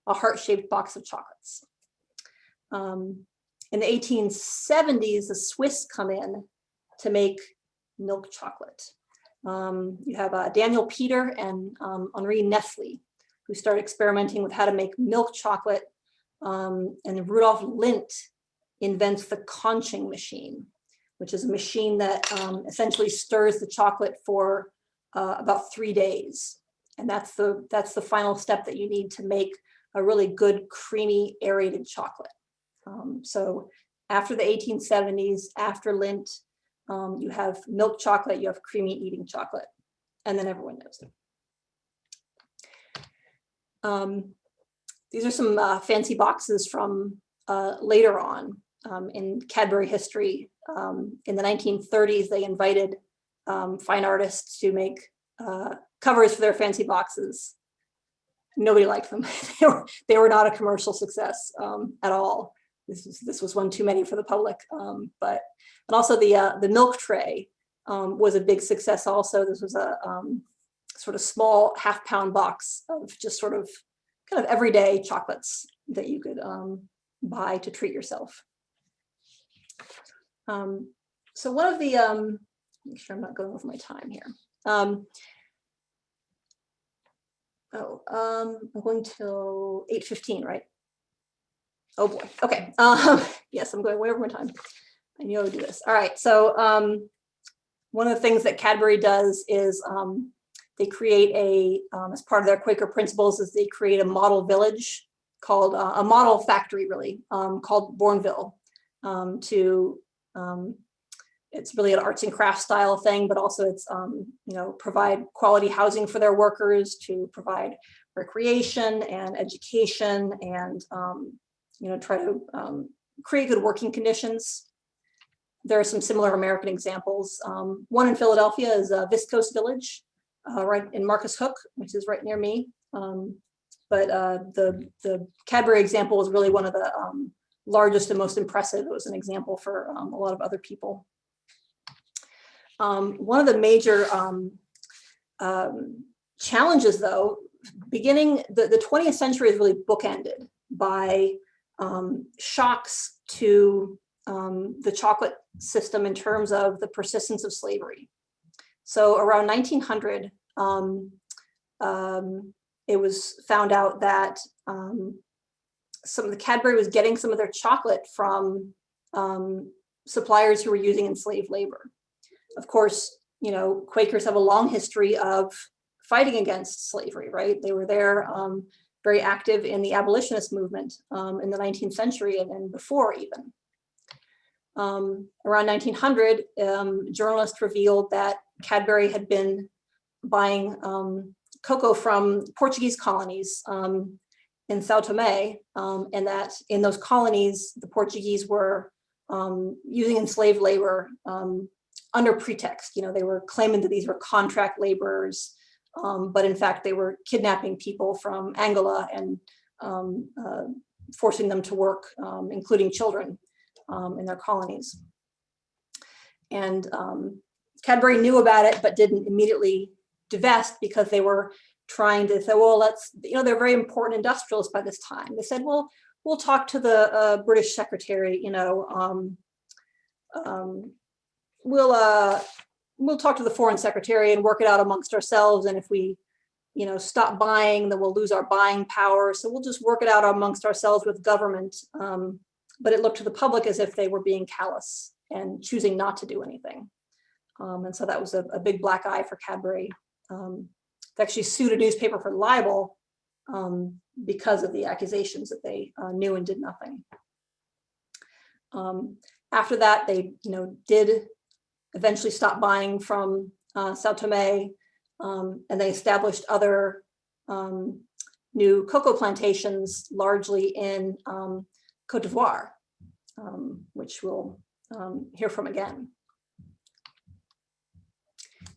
a heart-shaped box of chocolates. In the 1870s, the Swiss come in to make milk chocolate. You have Daniel Peter and Henri Nestle, who started experimenting with how to make milk chocolate. And Rudolf Lindt invents the conching machine, which is a machine that essentially stirs the chocolate for about 3 days. And that's the final step that you need to make a really good, creamy, aerated chocolate. So after the 1870s, after Lindt, you have milk chocolate, you have creamy eating chocolate, and then everyone knows it. These are some fancy boxes from later on in Cadbury history. In the 1930s, they invited fine artists to make covers for their fancy boxes. Nobody liked them. They were not a commercial success at all. This was one too many for the public. And also the milk tray was a big success also. This was a sort of small half-pound box of just sort of kind of everyday chocolates that you could buy to treat yourself. So one of the, make sure I'm not going over my time here. I'm going till 8:15, right? Oh boy, okay. Yes, I'm going way over my time. I knew I would do this. All right, so one of the things that Cadbury does is they create as part of their Quaker principles, is they create a model village called, a model factory really, called Bourneville it's really an arts and crafts style thing, but also it's, provide quality housing for their workers, to provide recreation and education and, try to create good working conditions. There are some similar American examples. One in Philadelphia is Viscose Village, right in Marcus Hook, which is right near me. But the Cadbury example is really one of the largest and most impressive. It was an example for a lot of other people. One of the major challenges, though, beginning the 20th century is really bookended by shocks to the chocolate system in terms of the persistence of slavery. So around 1900, it was found out that some of the Cadbury was getting some of their chocolate from suppliers who were using enslaved labor. Of course, Quakers have a long history of fighting against slavery, right? They were there very active in the abolitionist movement in the 19th century and before even. Around 1900, journalists revealed that Cadbury had been buying cocoa from Portuguese colonies in Sao Tome, and that in those colonies, the Portuguese were using enslaved labor under pretext. They were claiming that these were contract laborers, but in fact, they were kidnapping people from Angola and forcing them to work, including children, in their colonies. And Cadbury knew about it, but didn't immediately divest because they were trying to say, well, they're very important industrialists by this time. They said, well, we'll talk to the British secretary, we'll talk to the foreign secretary and work it out amongst ourselves. And if we, stop buying, then we'll lose our buying power. So we'll just work it out amongst ourselves with government. But it looked to the public as if they were being callous and choosing not to do anything. And so that was a big black eye for Cadbury. They actually sued a newspaper for libel because of the accusations that they knew and did nothing. After that, they did eventually stop buying from Sao Tome, and they established other new cocoa plantations, largely in Côte d'Ivoire, which we'll hear from again.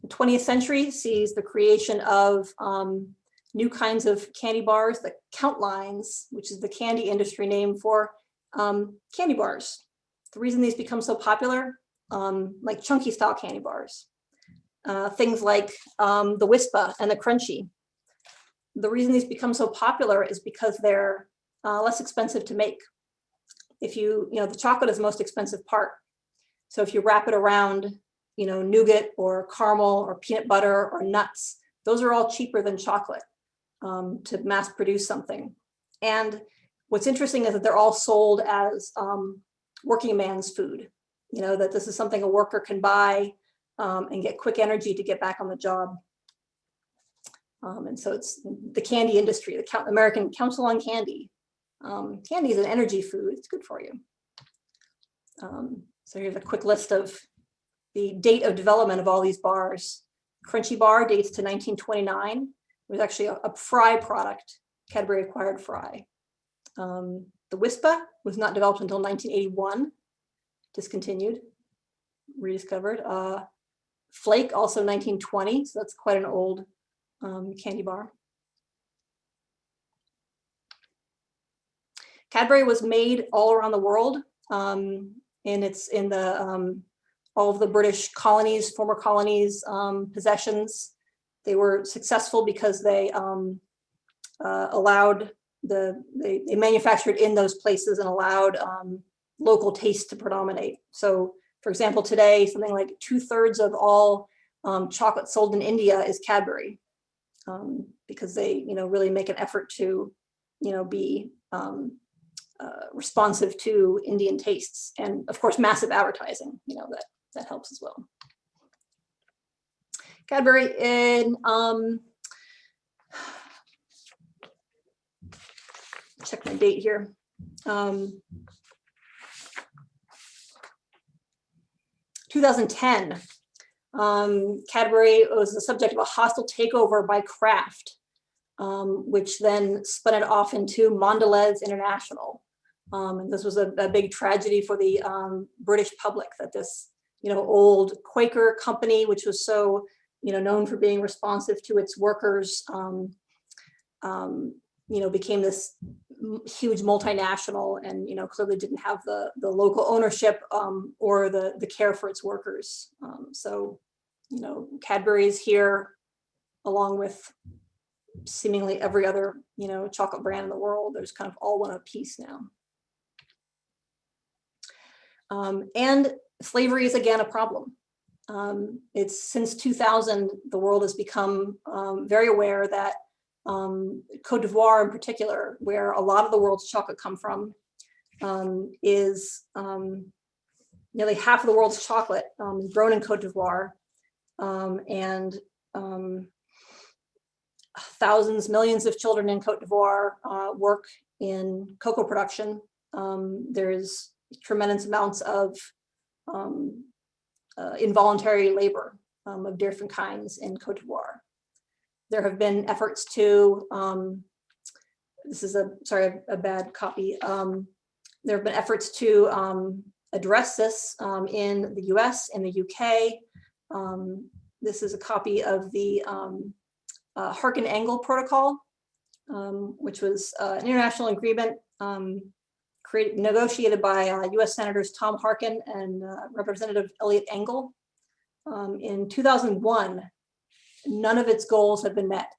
The 20th century sees the creation of new kinds of candy bars, the count lines, which is the candy industry name for candy bars. The reason these become so popular, like chunky style candy bars, things like the Wispa and the Crunchy. The reason these become so popular is because they're less expensive to make. If the chocolate is the most expensive part. So if you wrap it around, nougat or caramel or peanut butter or nuts, those are all cheaper than chocolate to mass produce something. And what's interesting is that they're all sold as working man's food, that this is something a worker can buy and get quick energy to get back on the job. And so it's the candy industry, the American Council on Candy. Candy is an energy food. It's good for you. So here's a quick list of the date of development of all these bars. Crunchy bar dates to 1929. It was actually a Fry product. Cadbury acquired Fry. The Wispa was not developed until 1981. Discontinued, rediscovered. Flake, also 1920. So that's quite an old candy bar. Cadbury was made all around the world, and it's in the all of the British colonies, former colonies, possessions. They were successful because they allowed they manufactured in those places and allowed local taste to predominate. So, for example, today something like 2/3 of all chocolate sold in India is Cadbury, because they really make an effort to be responsive to Indian tastes, and of course massive advertising that helps as well. Cadbury in check my date here, 2010, Cadbury was the subject of a hostile takeover by Kraft, which then spun it off into Mondelez International. And this was a big tragedy for the British public, that this, old Quaker company, which was so, known for being responsive to its workers, became this huge multinational, and, clearly didn't have the local ownership or the care for its workers. So, Cadbury's here, along with seemingly every other, chocolate brand in the world. There's kind of all one a piece now. And slavery is again a problem. It's since 2000, the world has become very aware that Côte d'Ivoire in particular, where a lot of the world's chocolate come from, is nearly half of the world's chocolate is grown in Côte d'Ivoire. And thousands, millions of children in Cote d'Ivoire work in cocoa production. There's tremendous amounts of involuntary labor of different kinds in Cote d'Ivoire. There have been efforts to, this is a bad copy. There have been efforts to address this in the US and the UK. This is a copy of the Harkin Angle Protocol, which was an international agreement negotiated by US Senators Tom Harkin and Representative Elliot Engel. In 2001, none of its goals have been met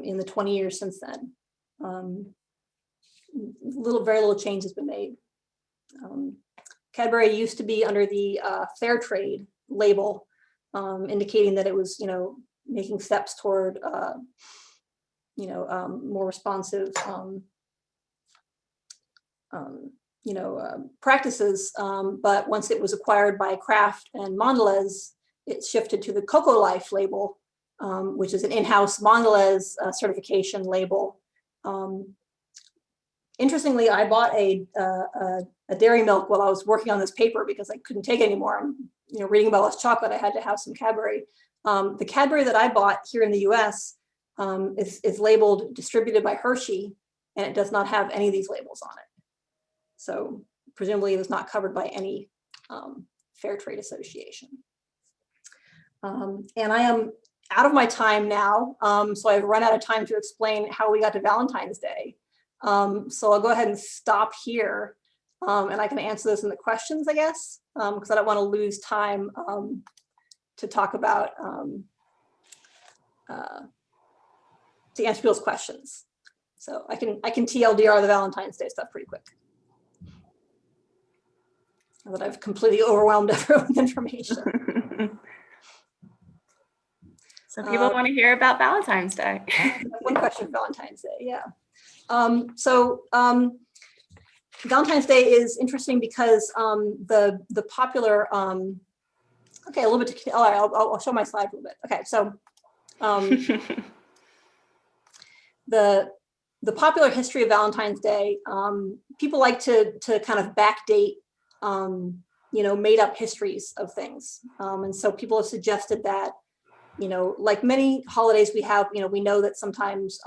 in the 20 years since then. Very little change has been made. Cadbury used to be under the fair trade label, indicating that it was, making steps toward, more responsive, practices. But once it was acquired by Kraft and Mondelez, it shifted to the Cocoa Life label, which is an in-house Mondelez certification label. Interestingly, I bought a dairy milk while I was working on this paper because I couldn't take it anymore. I'm, reading about less chocolate, I had to have some Cadbury. The Cadbury that I bought here in the US is labeled distributed by Hershey, and it does not have any of these labels on it. So presumably it was not covered by any fair trade association. And I am out of my time now, so I've run out of time to explain how we got to Valentine's Day. So I'll go ahead and stop here, and I can answer this in the questions, I guess, because I don't want to lose time to talk about, to answer people's questions. So I can TLDR the Valentine's Day stuff pretty quick. Now that I've completely overwhelmed everyone with information. So people want to hear about Valentine's Day. One question for Valentine's Day, yeah. Valentine's Day is interesting because the popular, okay, a little bit, all right, I'll show my slide a little bit. Okay, so the popular history of Valentine's Day, people like to kind of backdate, made up histories of things. And so people have suggested that, like many holidays we have, we know that sometimes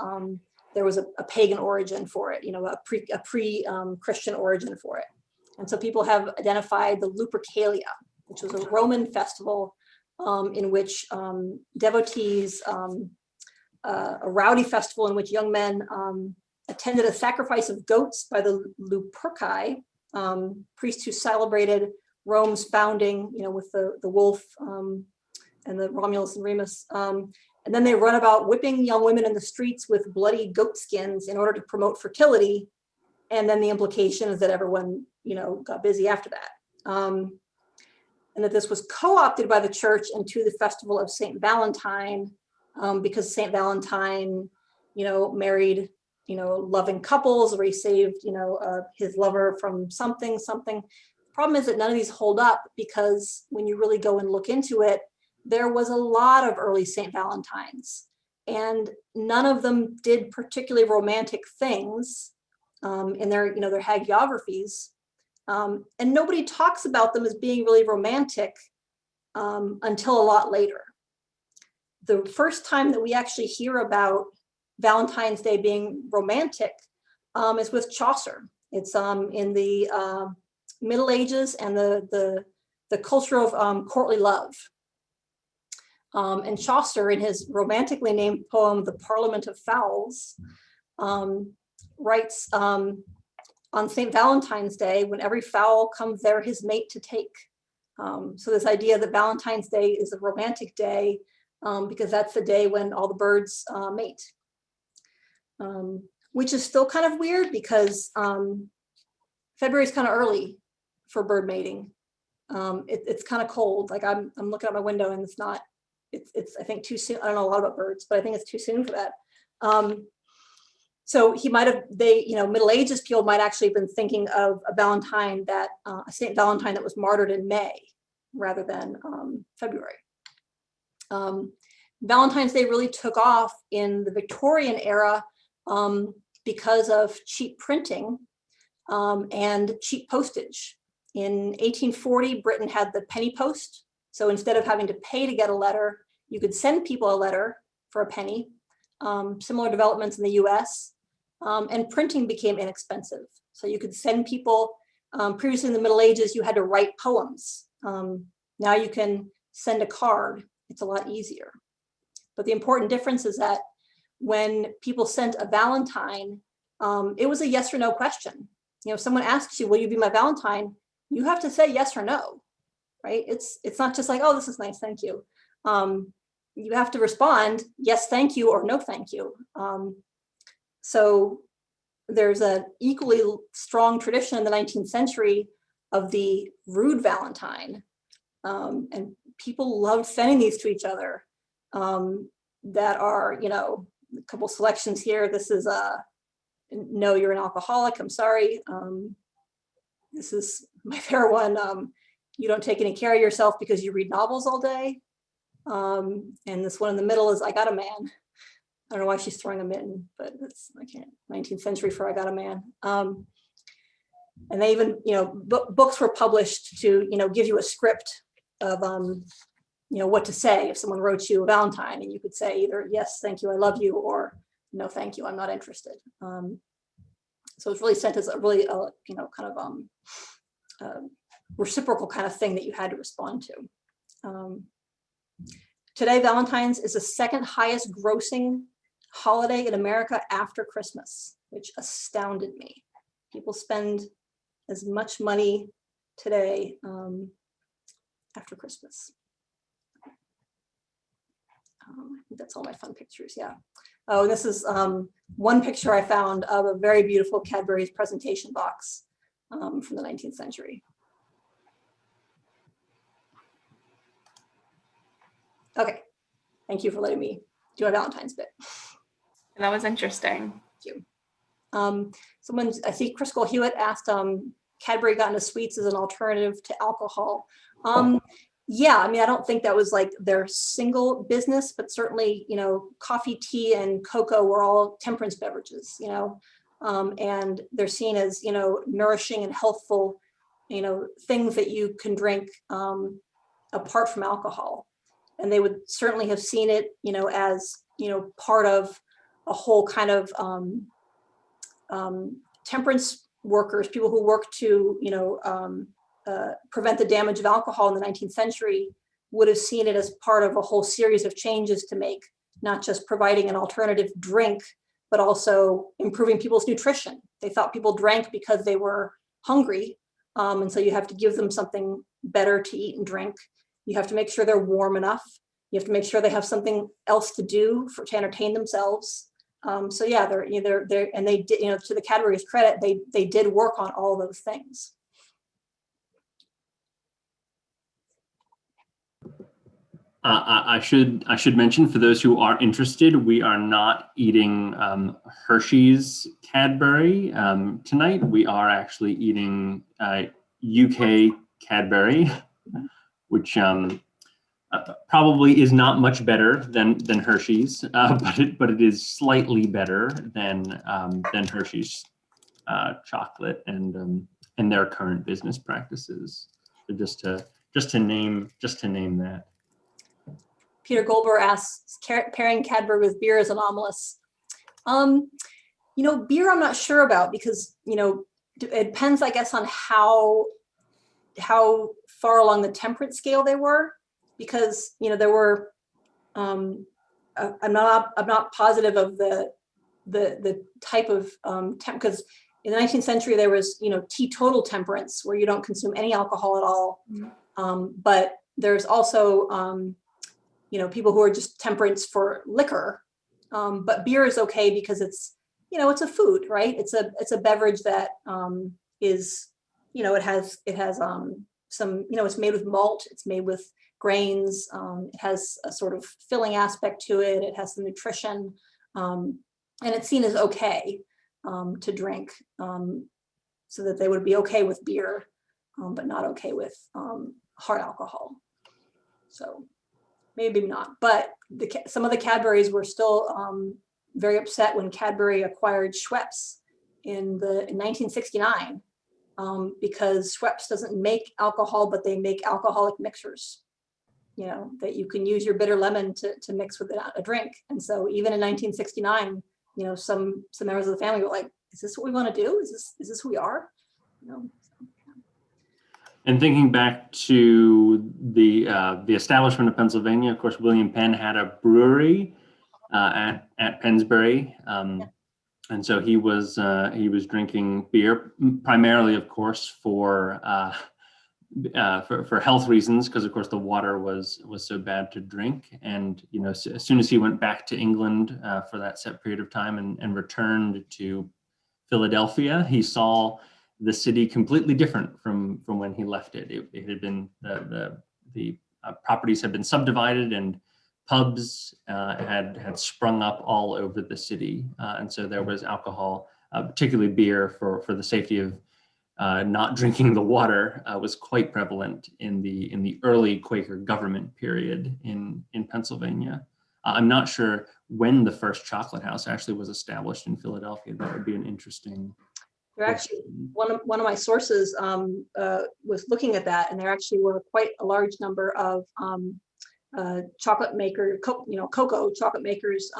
there was a pagan origin for it, a pre-Christian origin for it. And so people have identified the Lupercalia, which was a Roman festival in which devotees, a rowdy festival in which young men attended a sacrifice of goats by the Luperci, priests who celebrated Rome's founding, with the wolf and the Romulus and Remus. And then they run about whipping young women in the streets with bloody goat skins in order to promote fertility. And then the implication is that everyone, got busy after that. And that this was co-opted by the church into the festival of St. Valentine, because St. Valentine, married, loving couples, or he saved, his lover from something. The problem is that none of these hold up, because when you really go and look into it, there was a lot of early St. Valentines, and none of them did particularly romantic things in their hagiographies. And nobody talks about them as being really romantic until a lot later. The first time that we actually hear about Valentine's Day being romantic is with Chaucer. It's in the Middle Ages and the culture of courtly love. And Chaucer, in his romantically named poem, The Parliament of Fowls, writes on St. Valentine's Day, when every fowl comes there his mate to take. So this idea that Valentine's Day is a romantic day because that's the day when all the birds mate, which is still kind of weird because February is kind of early for bird mating. It's kind of cold. Like I'm looking out my window and it's not. It's I think too soon. I don't know a lot about birds, but I think it's too soon for that. So he might have, Middle Ages people might actually have been thinking of a Valentine a Saint Valentine that was martyred in May rather than February. Valentine's Day really took off in the Victorian era because of cheap printing and cheap postage. In 1840, Britain had the penny post. So instead of having to pay to get a letter, you could send people a letter for a penny. Similar developments in the US. And printing became inexpensive. So you could send people, previously in the Middle Ages, you had to write poems. Now you can send a card. It's a lot easier. But the important difference is that when people sent a Valentine, it was a yes or no question. You know, if someone asks you, will you be my Valentine? You have to say yes or no, right? It's not just like, oh, this is nice, thank you. You have to respond, yes, thank you, or no, thank you. So there's an equally strong tradition in the 19th century of the rude Valentine. And people loved sending these to each other that are, you know, a couple selections here. This is no, you're an alcoholic, I'm sorry. This is my favorite one. You don't take any care of yourself because you read novels all day. And this one in the middle is I got a man. I don't know why she's throwing a mitten, but it's, I can't, 19th century for I got a man. And they even, you know, books were published to, you know, give you a script of, you know, what to say if someone wrote you a Valentine, and you could say either, yes, thank you, I love you, or no, thank you, I'm not interested. So it's really sent as a really, you know, kind of reciprocal kind of thing that you had to respond to. Today, Valentine's is the second highest grossing holiday in America after Christmas, which astounded me. People spend as much money today after Christmas. I think that's all my fun pictures, yeah. Oh, and this is one picture I found of a very beautiful Cadbury's presentation box from the 19th century. Okay, thank you for letting me do a Valentine's bit. That was interesting. Thank you. Someone, I see Crisco Hewitt asked, Cadbury got into sweets as an alternative to alcohol. Yeah, I mean, I don't think that was like their single business, but certainly, you know, coffee, tea, and cocoa were all temperance beverages, you know, and they're seen as, you know, nourishing and healthful, you know, things that you can drink apart from alcohol. And they would certainly have seen it, you know, as, you know, part of a whole kind of temperance workers, people who work to, you know, prevent the damage of alcohol in the 19th century would have seen it as part of a whole series of changes to make, not just providing an alternative drink, but also improving people's nutrition. They thought people drank because they were hungry. And so you have to give them something better to eat and drink. You have to make sure they're warm enough. You have to make sure they have something else to do to entertain themselves. So yeah, and they did, you know, to the Cadbury's credit, they did work on all those things. I should mention, for those who are interested, we are not eating Hershey's Cadbury tonight. We are actually eating UK Cadbury, which probably is not much better than Hershey's, but it is slightly better than Hershey's chocolate and their current business practices. So just to name that. Peter Goldberg asks, pairing Cadbury with beer is anomalous. You know, beer I'm not sure about, because, you know, it depends, I guess, on how far along the temperance scale they were, because, you know, there were, I'm not positive of the type of because in the 19th century there was, you know, teetotal temperance where you don't consume any alcohol at all. But there's also you know, people who are just temperance for liquor, but beer is okay because it's, you know, it's a food, right? It's a beverage that is, you know, it has some, you know, it's made with malt, it's made with grains, it has a sort of filling aspect to it, it has some nutrition, and it's seen as okay to drink, so that they would be okay with beer, but not okay with hard alcohol. So. maybe not, but some of the Cadburys were still very upset when Cadbury acquired Schweppes in 1969 because Schweppes doesn't make alcohol, but they make alcoholic mixers, you know, that you can use your bitter lemon to mix with a drink. And so even in 1969, you know, some members of the family were like, is this what we want to do? Is this who we are? You know, so, yeah. And thinking back to the establishment of Pennsylvania, of course, William Penn had a brewery at Pennsbury, and so he was drinking beer primarily, of course, for health reasons, because of course the water was so bad to drink. And you know, as soon as he went back to England for that set period of time and returned to Philadelphia, he saw the city completely different from when he left it. It had been the properties had been subdivided, and pubs had sprung up all over the city, and so there was alcohol, particularly beer, for the safety of not drinking the water, was quite prevalent in the early Quaker government period in Pennsylvania. I'm not sure when the first chocolate house actually was established in Philadelphia. That would be an interesting. There actually, one of my sources was looking at that, and there actually were quite a large number of chocolate maker, cocoa chocolate makers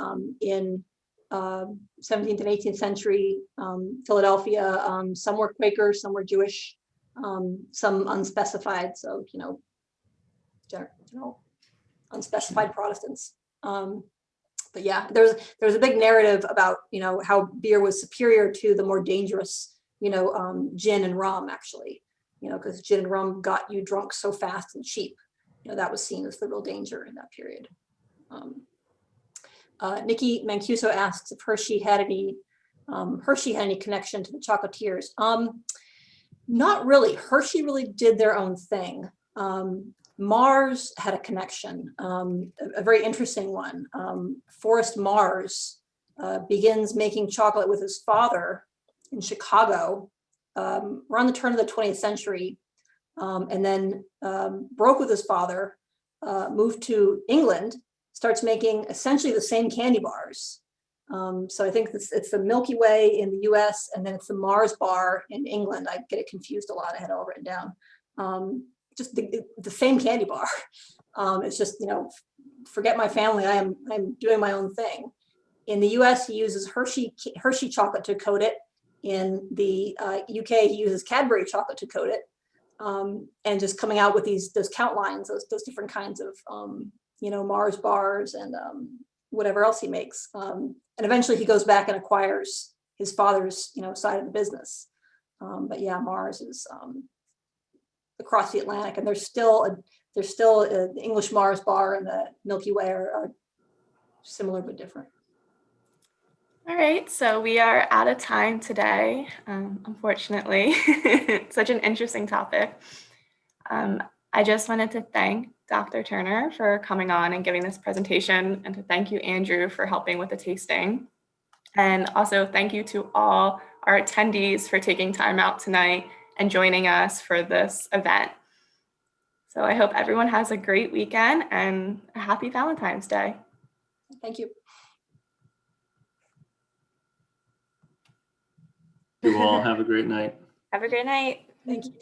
in 17th and 18th century Philadelphia. Some were Quaker, some were Jewish, some unspecified. So, you know, general unspecified Protestants. But yeah, there's a big narrative about, you know, how beer was superior to the more dangerous, you know, gin and rum, actually, you know, because gin and rum got you drunk so fast and cheap. You know, that was seen as the real danger in that period. Nikki Mancuso asks if Hershey had any connection to the chocolatiers. Not really. Hershey really did their own thing. Mars had a connection, a very interesting one. Forrest Mars begins making chocolate with his father in Chicago around the turn of the 20th century, and then broke with his father, moved to England, starts making essentially the same candy bars. So I think it's the Milky Way in the US, and then it's the Mars bar in England. I get it confused a lot. I had it all written down. Just the same candy bar. It's just, you know, forget my family. I'm doing my own thing. In the US, he uses Hershey chocolate to coat it. In the UK, he uses Cadbury chocolate to coat it. And just coming out with those count lines, those different kinds of you know, Mars bars and whatever else he makes. And eventually he goes back and acquires his father's, you know, side of the business. But yeah, Mars is across the Atlantic, and there's still the English Mars bar and the Milky Way are similar but different. All right, so we are out of time today, unfortunately. Such an interesting topic. I just wanted to thank Dr. Turner for coming on and giving this presentation, and to thank you, Andrew, for helping with the tasting. And also thank you to all our attendees for taking time out tonight and joining us for this event. So I hope everyone has a great weekend and a happy Valentine's Day. Thank you. You all have a great night. Have a great night. Thank you.